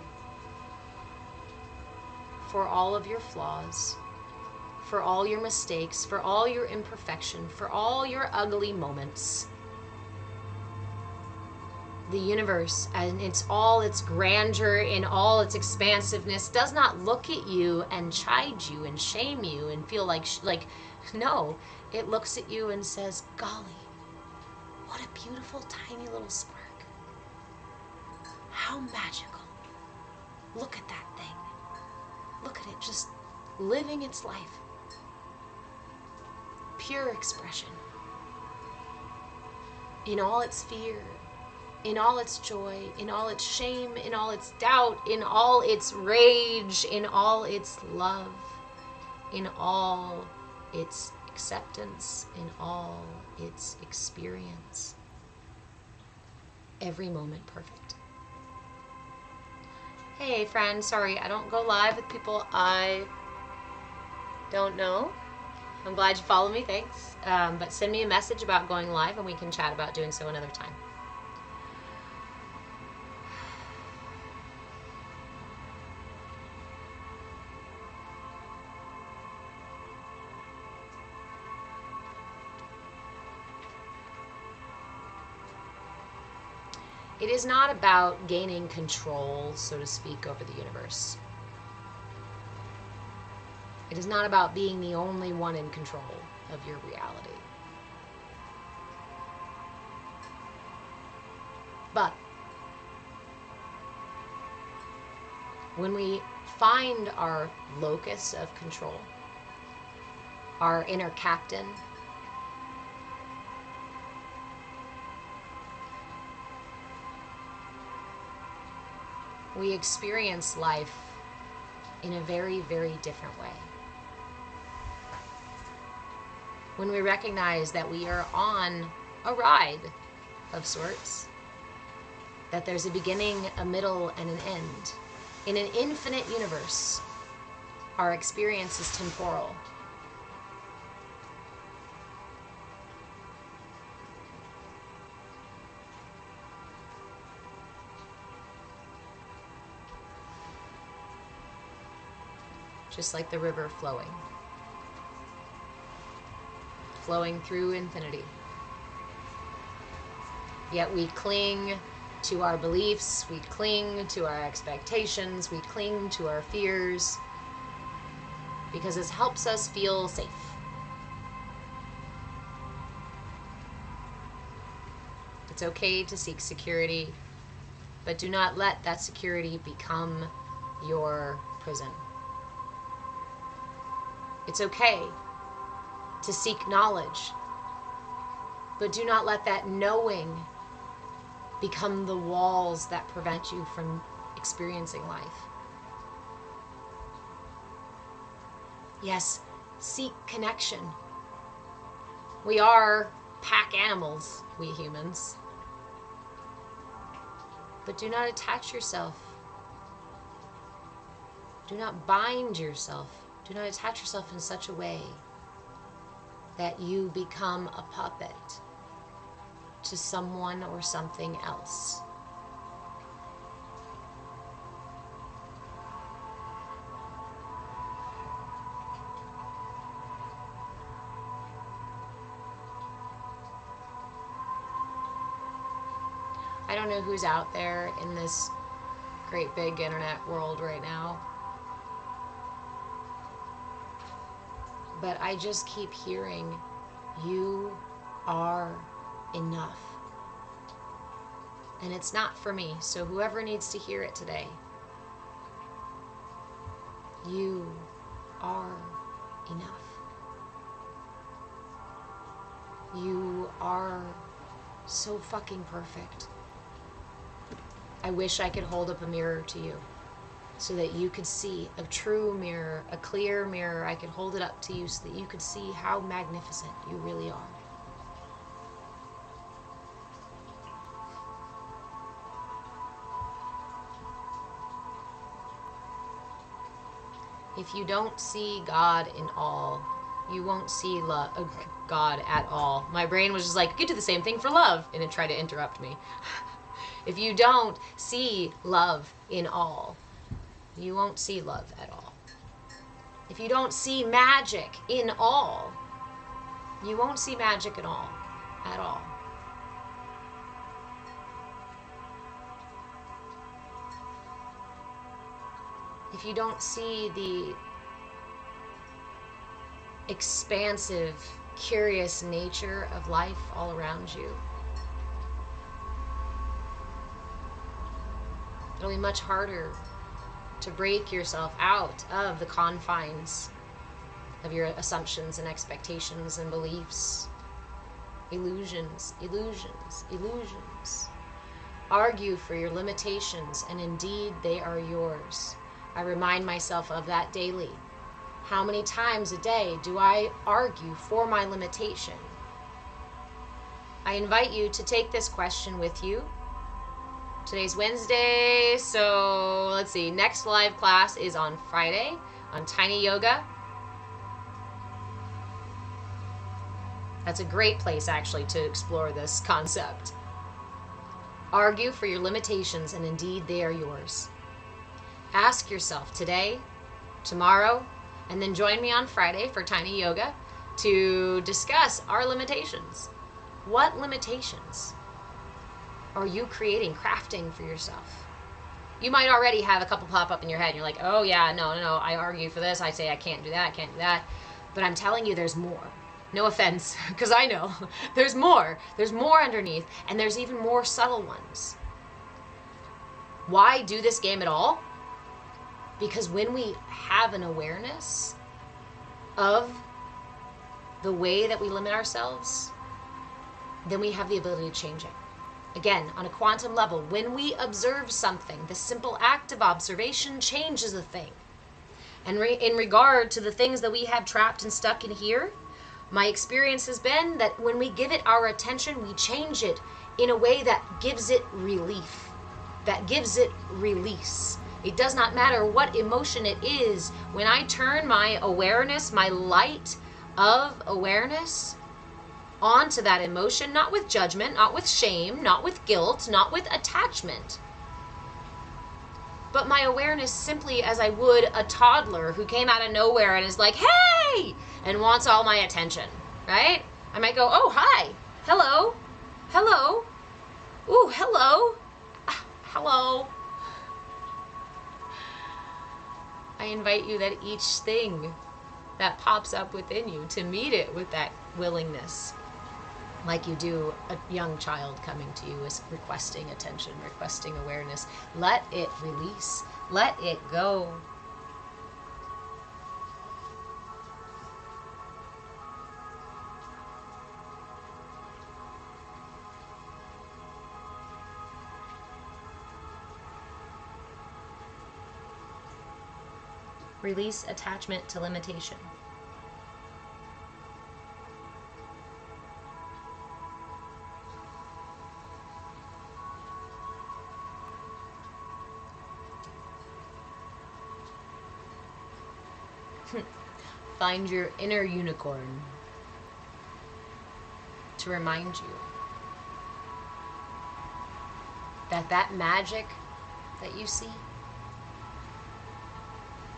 for all of your flaws, for all your mistakes, for all your imperfection, for all your ugly moments. The universe, and all its grandeur, in all its expansiveness, does not look at you and chide you and shame you and feel like no, it looks at you and says, golly, what a beautiful tiny little spark. How magical. Look at that thing. Look at it just living its life. Pure expression. In all its fear, in all its joy, in all its shame, in all its doubt, in all its rage, in all its love, in all its acceptance, in all its experience. Every moment perfect. Hey friend, sorry, I don't go live with people I don't know. I'm glad you follow me, thanks. But send me a message about going live and we can chat about doing so another time. It is not about gaining control, so to speak, over the universe. It is not about being the only one in control of your reality. But when we find our locus of control, our inner captain, we experience life in a very, very different way. When we recognize that we are on a ride of sorts, that there's a beginning, a middle, and an end. In an infinite universe, our experience is temporal. Just like the river flowing through infinity. Yet we cling to our beliefs, we cling to our expectations, we cling to our fears, because it helps us feel safe. It's okay to seek security. but do not let that security become your prison. It's okay to seek knowledge, but do not let that knowing become the walls that prevent you from experiencing life. Yes, seek connection. We are pack animals, we humans. But do not attach yourself. Do not bind yourself. Do not attach yourself in such a way that you become a puppet to someone or something else. I don't know who's out there in this great big internet world right now, but I just keep hearing, you are enough. And it's not for me, so whoever needs to hear it today, you are enough. You are so fucking perfect. I wish I could hold up a mirror to you so that you could see a true mirror, a clear mirror. I could hold it up to you so that you could see how magnificent you really are. If you don't see God in all, you won't see God at all. My brain was just like, you could do the same thing for love, and it tried to interrupt me. If you don't see love in all, you won't see love at all. If you don't see magic in all, you won't see magic at all. At all. If you don't see the expansive, curious nature of life all around you, it'll be much harder to break yourself out of the confines of your assumptions and expectations and beliefs. Illusions, illusions, illusions. Argue for your limitations, and indeed they are yours. I remind myself of that daily. How many times a day do I argue for my limitation? I invite you to take this question with you. Today's Wednesday, so let's see, next live class is on Friday on Tiny Yoga. That's a great place actually to explore this concept. Argue for your limitations, and indeed they are yours. Ask yourself today, tomorrow, and then join me on Friday for Tiny Yoga to discuss our limitations. What limitations are you creating, crafting for yourself? You might already have a couple pop up in your head and you're like, oh yeah, no, I argue for this, I say I can't do that, I can't do that. But I'm telling you there's more. No offense, because I know there's more. There's more underneath, and there's even more subtle ones. Why do this game at all? Because when we have an awareness of the way that we limit ourselves, then we have the ability to change it. Again, on a quantum level, when we observe something, the simple act of observation changes a thing. And in regard to the things that we have trapped and stuck in here, my experience has been that when we give it our attention, we change it in a way that gives it relief, that gives it release. It does not matter what emotion it is. When I turn my awareness, my light of awareness onto that emotion, not with judgment, not with shame, not with guilt, not with attachment, but my awareness simply as I would a toddler who came out of nowhere and is like, hey, and wants all my attention, right? I might go, oh, hi, hello, hello, ooh, hello, hello. I invite you that each thing that pops up within you to meet it with that willingness. like you do a young child coming to you is requesting attention, requesting awareness. Let it release. Let it go. Release attachment to limitation. Find your inner unicorn to remind you that that magic that you see,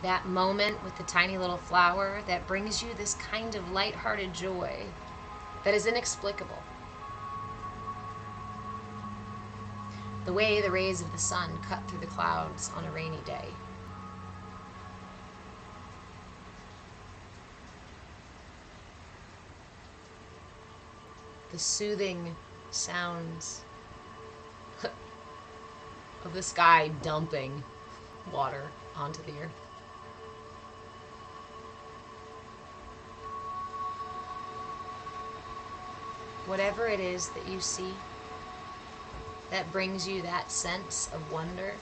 that moment with the tiny little flower that brings you this kind of lighthearted joy that is inexplicable. The way the rays of the sun cut through the clouds on a rainy day. The soothing sounds of the sky dumping water onto the earth. Whatever it is that you see that brings you that sense of wonder,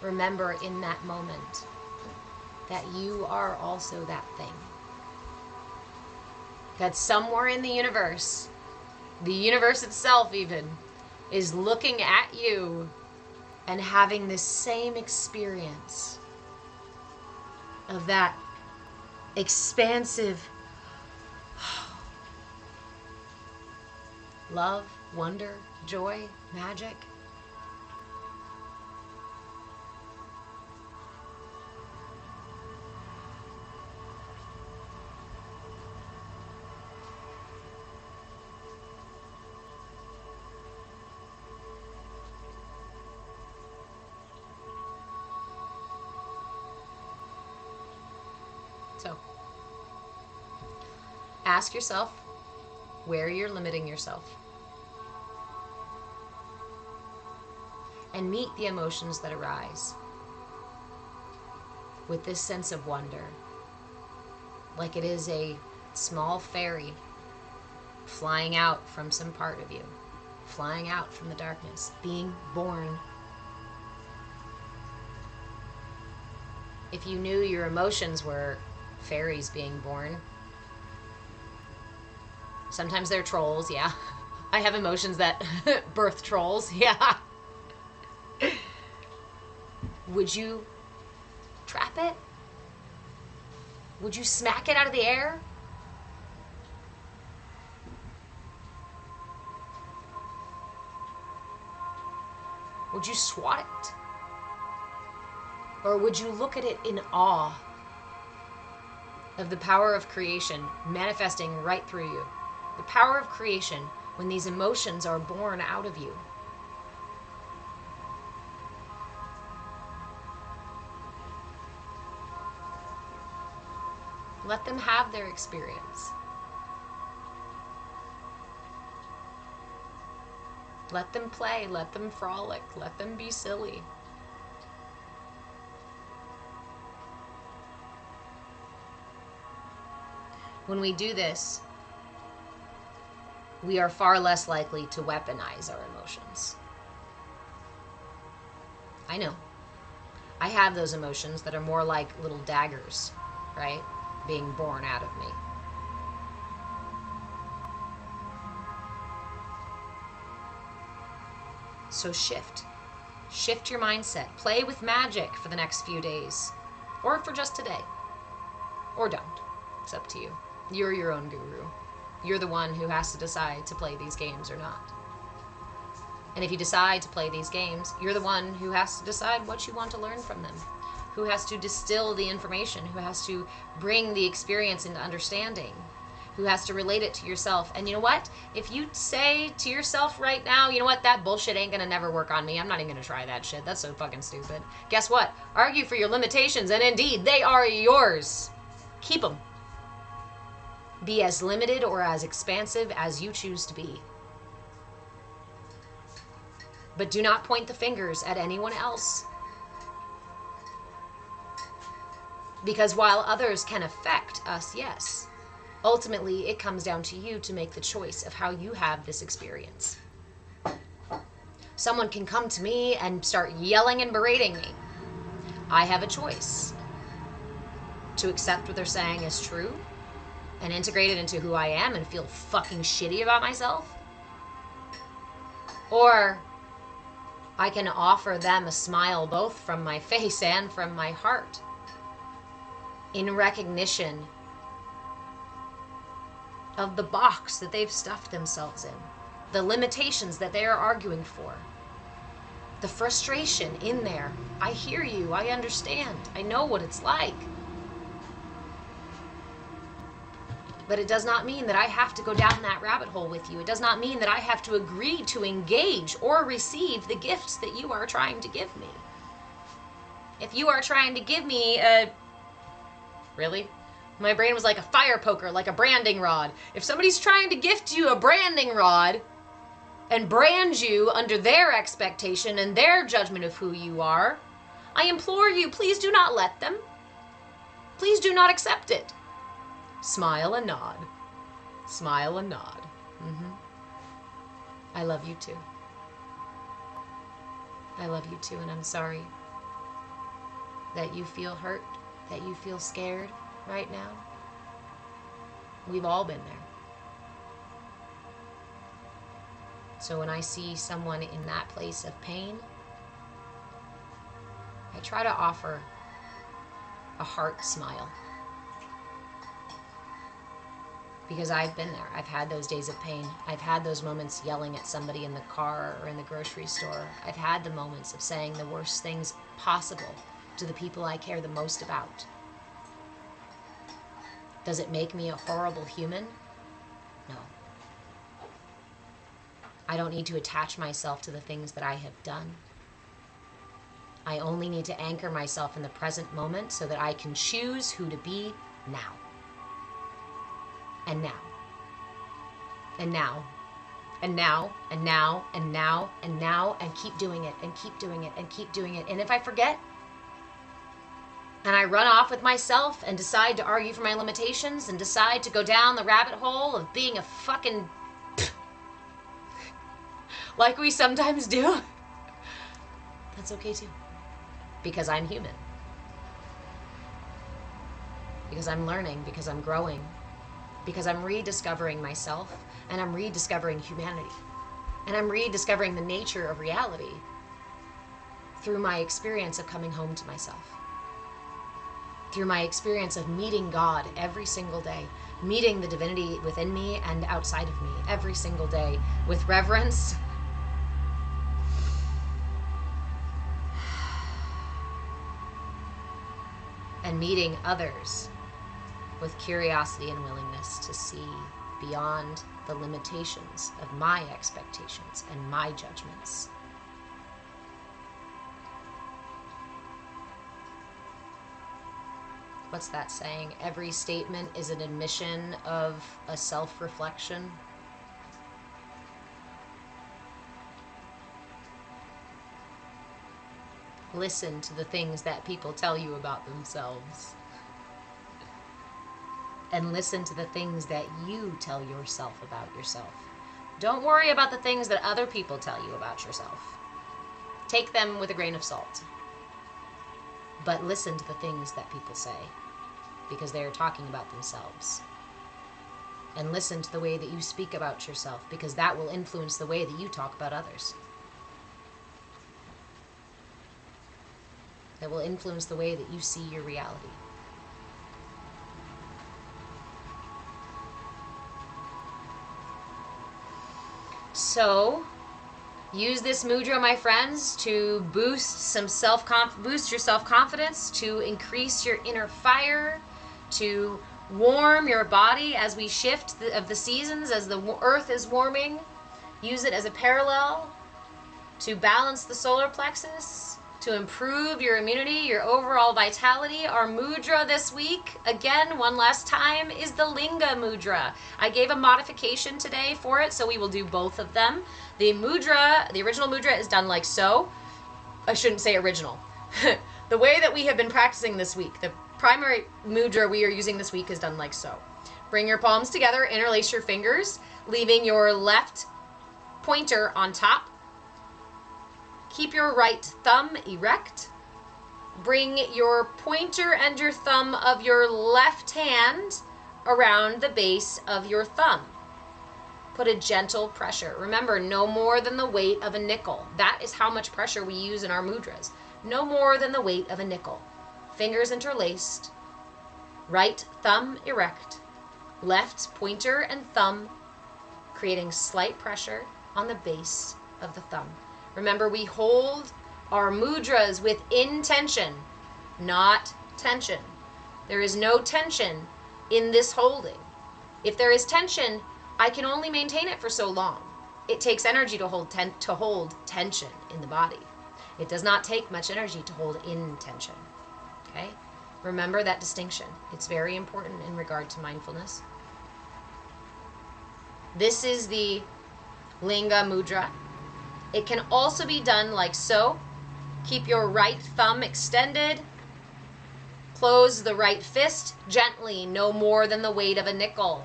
remember in that moment that you are also that thing. That somewhere in the universe itself even, is looking at you and having this same experience of that expansive love, wonder, joy, magic. So, ask yourself where you're limiting yourself. And meet the emotions that arise with this sense of wonder, like it is a small fairy flying out from some part of you, flying out from the darkness, being born. If you knew your emotions were fairies being born, sometimes they're trolls, yeah. I have emotions that birth trolls, yeah. Would you trap it? Would you smack it out of the air? Would you swat it? Or would you look at it in awe of the power of creation manifesting right through you? The power of creation when these emotions are born out of you. Let them have their experience. Let them play, let them frolic, let them be silly. When we do this, we are far less likely to weaponize our emotions. I know. I have those emotions that are more like little daggers, right? Being born out of me. So shift your mindset. Play with magic for the next few days, or for just today, or don't. It's up to you. You're your own guru. You're the one who has to decide to play these games or not. And if you decide to play these games, you're the one who has to decide what you want to learn from them, who has to distill the information, who has to bring the experience into understanding, who has to relate it to yourself. And you know what? If you say to yourself right now, you know what, that bullshit ain't gonna never work on me, I'm not even gonna try that shit, that's so fucking stupid. Guess what? Argue for your limitations, and indeed, they are yours. Keep them. Be as limited or as expansive as you choose to be. But do not point the fingers at anyone else. Because while others can affect us, yes, ultimately it comes down to you to make the choice of how you have this experience. Someone can come to me and start yelling and berating me. I have a choice to accept what they're saying is true and integrate it into who I am and feel fucking shitty about myself. Or I can offer them a smile both from my face and from my heart in recognition of the box that they've stuffed themselves in, the limitations that they are arguing for, the frustration in there. I hear you, I understand, I know what it's like. But it does not mean that I have to go down that rabbit hole with you. It does not mean that I have to agree to engage or receive the gifts that you are trying to give me. If you are trying to give me a... Really? My brain was like a fire poker, like a branding rod. If somebody's trying to gift you a branding rod and brand you under their expectation and their judgment of who you are, I implore you, please do not let them. Please do not accept it. Smile and nod. Smile and nod. I love you too. I love you too, and I'm sorry that you feel hurt, that you feel scared right now. We've all been there. So when I see someone in that place of pain, I try to offer a heart smile. Because I've been there. I've had those days of pain. I've had those moments yelling at somebody in the car or in the grocery store. I've had the moments of saying the worst things possible to the people I care the most about. Does it make me a horrible human? No. I don't need to attach myself to the things that I have done. I only need to anchor myself in the present moment so that I can choose who to be now. And now. And now. And now. And now. And now. And now. And keep doing it. And keep doing it. And keep doing it. And if I forget, and I run off with myself and decide to argue for my limitations and decide to go down the rabbit hole of being a fucking... like we sometimes do, that's okay too. Because I'm human. Because I'm learning. Because I'm growing. Because I'm rediscovering myself, and I'm rediscovering humanity, and I'm rediscovering the nature of reality through my experience of coming home to myself, through my experience of meeting God every single day, meeting the divinity within me and outside of me every single day with reverence and meeting others with curiosity and willingness to see beyond the limitations of my expectations and my judgments. What's that saying? Every statement is an admission of a self-reflection. Listen to the things that people tell you about themselves. And listen to the things that you tell yourself about yourself. Don't worry about the things that other people tell you about yourself. Take them with a grain of salt. But listen to the things that people say, because they are talking about themselves. And listen to the way that you speak about yourself, because that will influence the way that you talk about others. That will influence the way that you see your reality. So, use this mudra, my friends, to boost your self-confidence, to increase your inner fire, to warm your body as we shift of the seasons, as the earth is warming. Use it as a parallel to balance the solar plexus, to improve your immunity, your overall vitality. Our mudra this week, again, one last time, is the Linga mudra. I gave a modification today for it, so we will do both of them. The mudra, the original mudra is done like so. I shouldn't say original. The way that we have been practicing this week, the primary mudra we are using this week is done like so. Bring your palms together, interlace your fingers, leaving your left pointer on top. Keep your right thumb erect. Bring your pointer and your thumb of your left hand around the base of your thumb. Put a gentle pressure. Remember, no more than the weight of a nickel. That is how much pressure we use in our mudras. No more than the weight of a nickel. Fingers interlaced. Right thumb erect. Left pointer and thumb, creating slight pressure on the base of the thumb. Remember, we hold our mudras with intention, not tension. There is no tension in this holding. If there is tension, I can only maintain it for so long. It takes energy to hold tension in the body. It does not take much energy to hold in tension. Okay? Remember that distinction. It's very important in regard to mindfulness. This is the Linga mudra. It can also be done like so. Keep your right thumb extended. Close the right fist gently, no more than the weight of a nickel.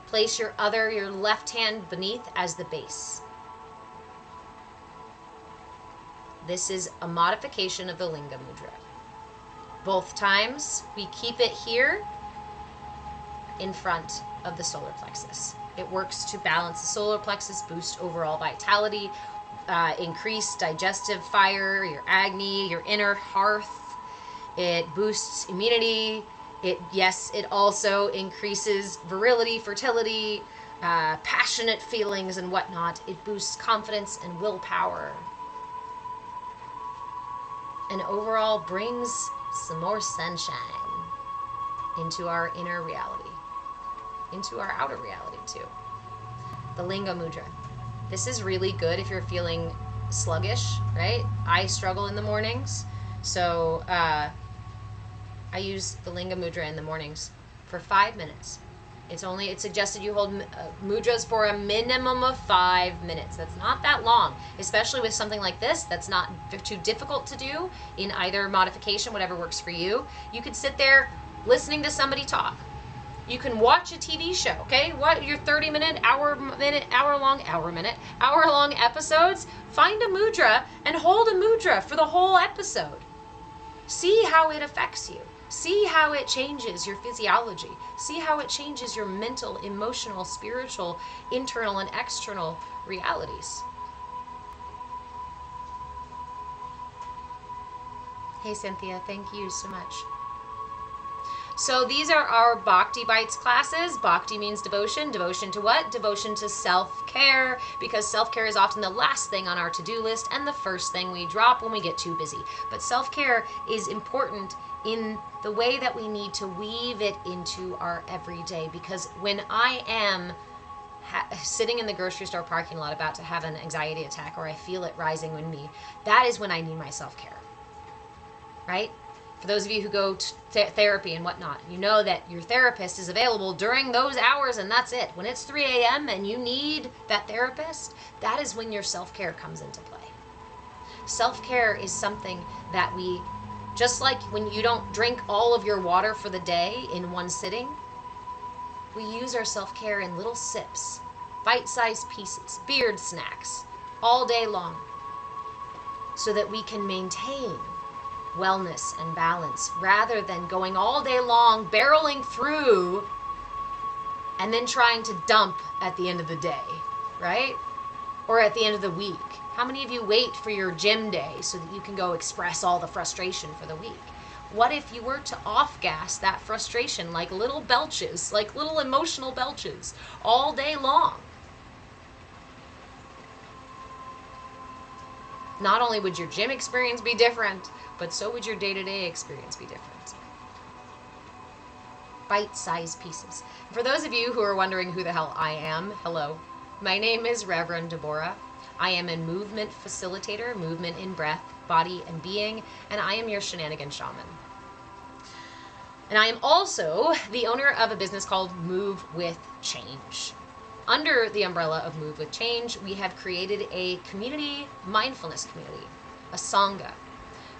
Place your left hand beneath as the base. This is a modification of the Linga mudra. Both times we keep it here in front of the solar plexus. It works to balance the solar plexus, boost overall vitality, increase digestive fire, your Agni, your inner hearth. It boosts immunity. It also increases virility, fertility, passionate feelings and whatnot. It boosts confidence and willpower. And overall brings some more sunshine into our inner reality, into our outer reality too. The Linga mudra. This is really good if you're feeling sluggish, right? I struggle in the mornings, so I use the Linga mudra in the mornings for 5 minutes. It's suggested you hold mudras for a minimum of 5 minutes. That's not that long, especially with something like this that's not too difficult to do in either modification, whatever works for you. You could sit there listening to somebody talk. You can watch a TV show, okay? What your 30-minute, hour-long episodes? Find a mudra and hold a mudra for the whole episode. See how it affects you. See how it changes your physiology. See how it changes your mental, emotional, spiritual, internal, and external realities. Hey, Cynthia, thank you so much. So these are our Bhakti Bites classes. Bhakti means devotion. Devotion to what? Devotion to self-care, because self-care is often the last thing on our to-do list and the first thing we drop when we get too busy. But self-care is important in the way that we need to weave it into our everyday, because when I am sitting in the grocery store parking lot about to have an anxiety attack, or I feel it rising in me, that is when I need my self-care, right? For those of you who go to therapy and whatnot, you know that your therapist is available during those hours and that's it. When it's 3 a.m. and you need that therapist, that is when your self-care comes into play. Self-care is something that we, just like when you don't drink all of your water for the day in one sitting, we use our self-care in little sips, bite-sized pieces, beard snacks, all day long, so that we can maintain wellness and balance, rather than going all day long barreling through and then trying to dump at the end of the day, right? Or at the end of the week. How many of you wait for your gym day so that you can go express all the frustration for the week? What if you were to off-gas that frustration like little belches, like little emotional belches, all day long? Not only would your gym experience be different, but so would your day-to-day experience be different. Bite-sized pieces. For those of you who are wondering who the hell I am, hello. My name is Reverend Deborah. I am a movement facilitator, movement in breath, body, and being, and I am your shenanigan shaman. And I am also the owner of a business called Move with Change. Under the umbrella of Move with Change, we have created a community, mindfulness community, a Sangha,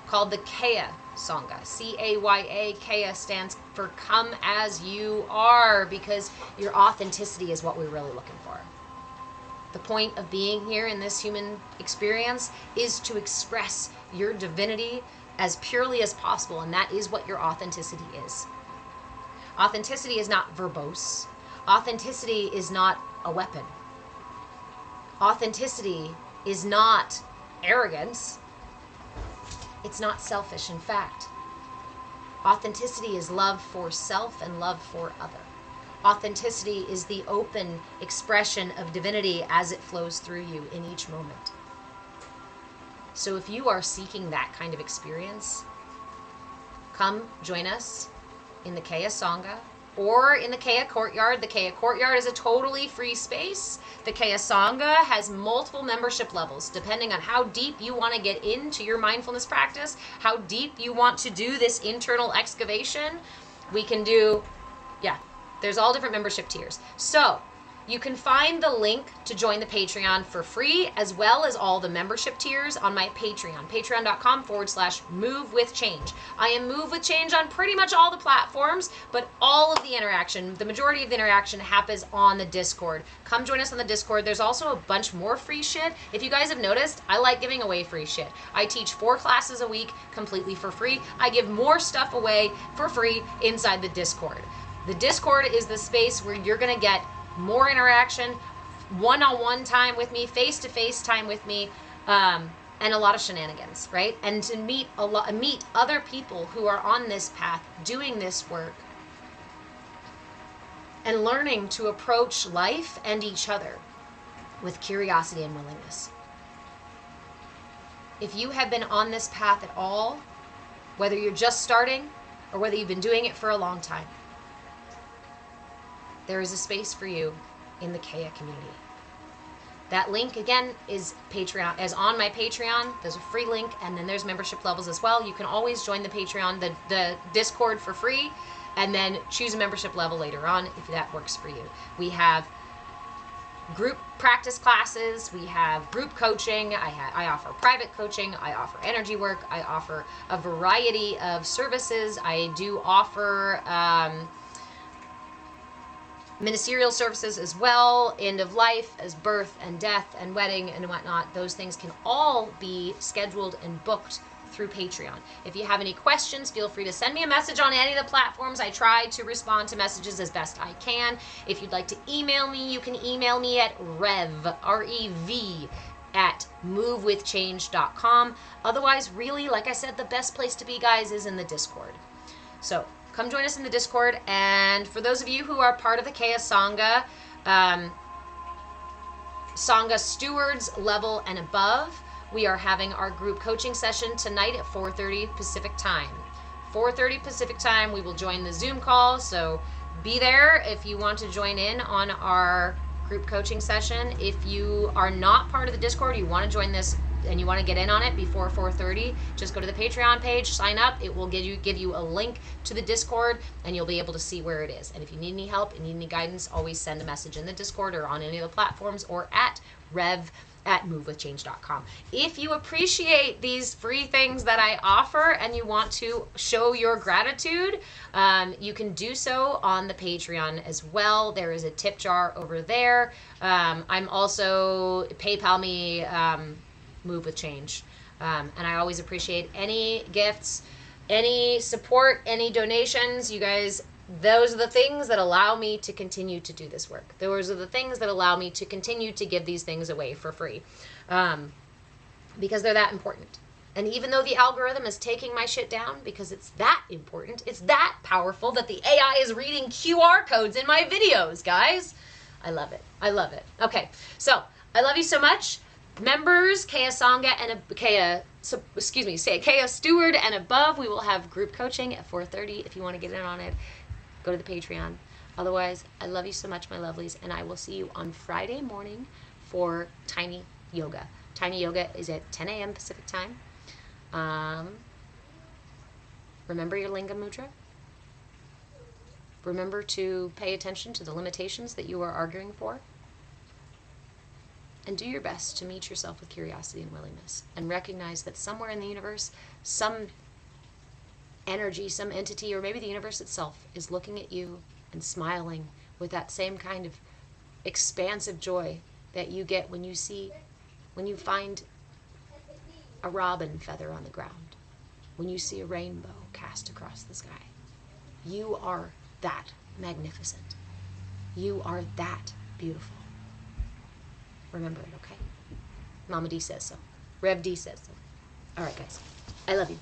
called the CAYA Sangha. C-A-Y-A. CAYA stands for Come As You Are, because your authenticity is what we're really looking for. The point of being here in this human experience is to express your divinity as purely as possible, and that is what your authenticity is. Authenticity is not verbose. Authenticity is not a weapon. Authenticity is not arrogance. It's not selfish. In fact, authenticity is love for self and love for other. Authenticity is the open expression of divinity as it flows through you in each moment. So if you are seeking that kind of experience, come join us in the CAYA Sangha or in the CAYA Courtyard. The CAYA Courtyard is a totally free space. The CAYA Sangha has multiple membership levels depending on how deep you want to get into your mindfulness practice, how deep you want to do this internal excavation. We can do, there's all different membership tiers. So you can find the link to join the Patreon for free, as well as all the membership tiers on my Patreon, patreon.com/Move with Change. I am Move with Change on pretty much all the platforms, but all of the interaction, the majority of the interaction happens on the Discord. Come join us on the Discord. There's also a bunch more free shit. If you guys have noticed, I like giving away free shit. I teach 4 classes a week completely for free. I give more stuff away for free inside the Discord. The Discord is the space where you're going to get more interaction, one-on-one time with me, face-to-face time with me, and a lot of shenanigans, right? And to meet other people who are on this path, doing this work, and learning to approach life and each other with curiosity and willingness. If you have been on this path at all, whether you're just starting or whether you've been doing it for a long time, there is a space for you in the CAYA community. That link, again, is on my Patreon. There's a free link, and then there's membership levels as well. You can always join the Patreon, the Discord for free, and then choose a membership level later on if that works for you. We have group practice classes. We have group coaching. I offer private coaching. I offer energy work. I offer a variety of services. I do offer ministerial services as well, end of life, as birth and death and wedding and whatnot. Those things can all be scheduled and booked through Patreon. If you have any questions, feel free to send me a message on any of the platforms. I try to respond to messages as best I can. If you'd like to email me, you can email me at rev, at movewithchange.com. Otherwise, really, like I said, the best place to be, guys, is in the Discord. So come join us in the Discord. And for those of you who are part of the CAYA Sangha, Sangha Stewards level and above, we are having our group coaching session tonight at 4:30 Pacific time. 4:30 Pacific time, we will join the Zoom call. So be there if you want to join in on our group coaching session. If you are not part of the Discord, you want to join this and you want to get in on it before 4:30, just go to the Patreon page, sign up. It will give you a link to the Discord, and you'll be able to see where it is. And if you need any help and need any guidance, always send a message in the Discord or on any of the platforms or at rev@movewithchange.com. If you appreciate these free things that I offer and you want to show your gratitude, you can do so on the Patreon as well. There is a tip jar over there. I'm also PayPal me, Move with Change. And I always appreciate any gifts, any support, any donations. You guys, those are the things that allow me to continue to do this work. Those are the things that allow me to continue to give these things away for free. Because they're that important. And even though the algorithm is taking my shit down because it's that important, it's that powerful that the AI is reading QR codes in my videos, guys. I love it. I love it. Okay, so I love you so much. Members, CAYA Sangha and CAYA Steward and above, we will have group coaching at 4:30. If you want to get in on it, go to the Patreon. Otherwise, I love you so much, my lovelies, and I will see you on Friday morning for Tiny Yoga. Tiny Yoga is at 10 a.m. Pacific time. Remember your Linga Mudra. Remember to pay attention to the limitations that you are arguing for. And do your best to meet yourself with curiosity and willingness. And recognize that somewhere in the universe, some energy, some entity, or maybe the universe itself is looking at you and smiling with that same kind of expansive joy that you get when you find a robin feather on the ground, when you see a rainbow cast across the sky. You are that magnificent. You are that beautiful. Remember it, okay? Mama D says so. Rev D says so. All right, guys. I love you.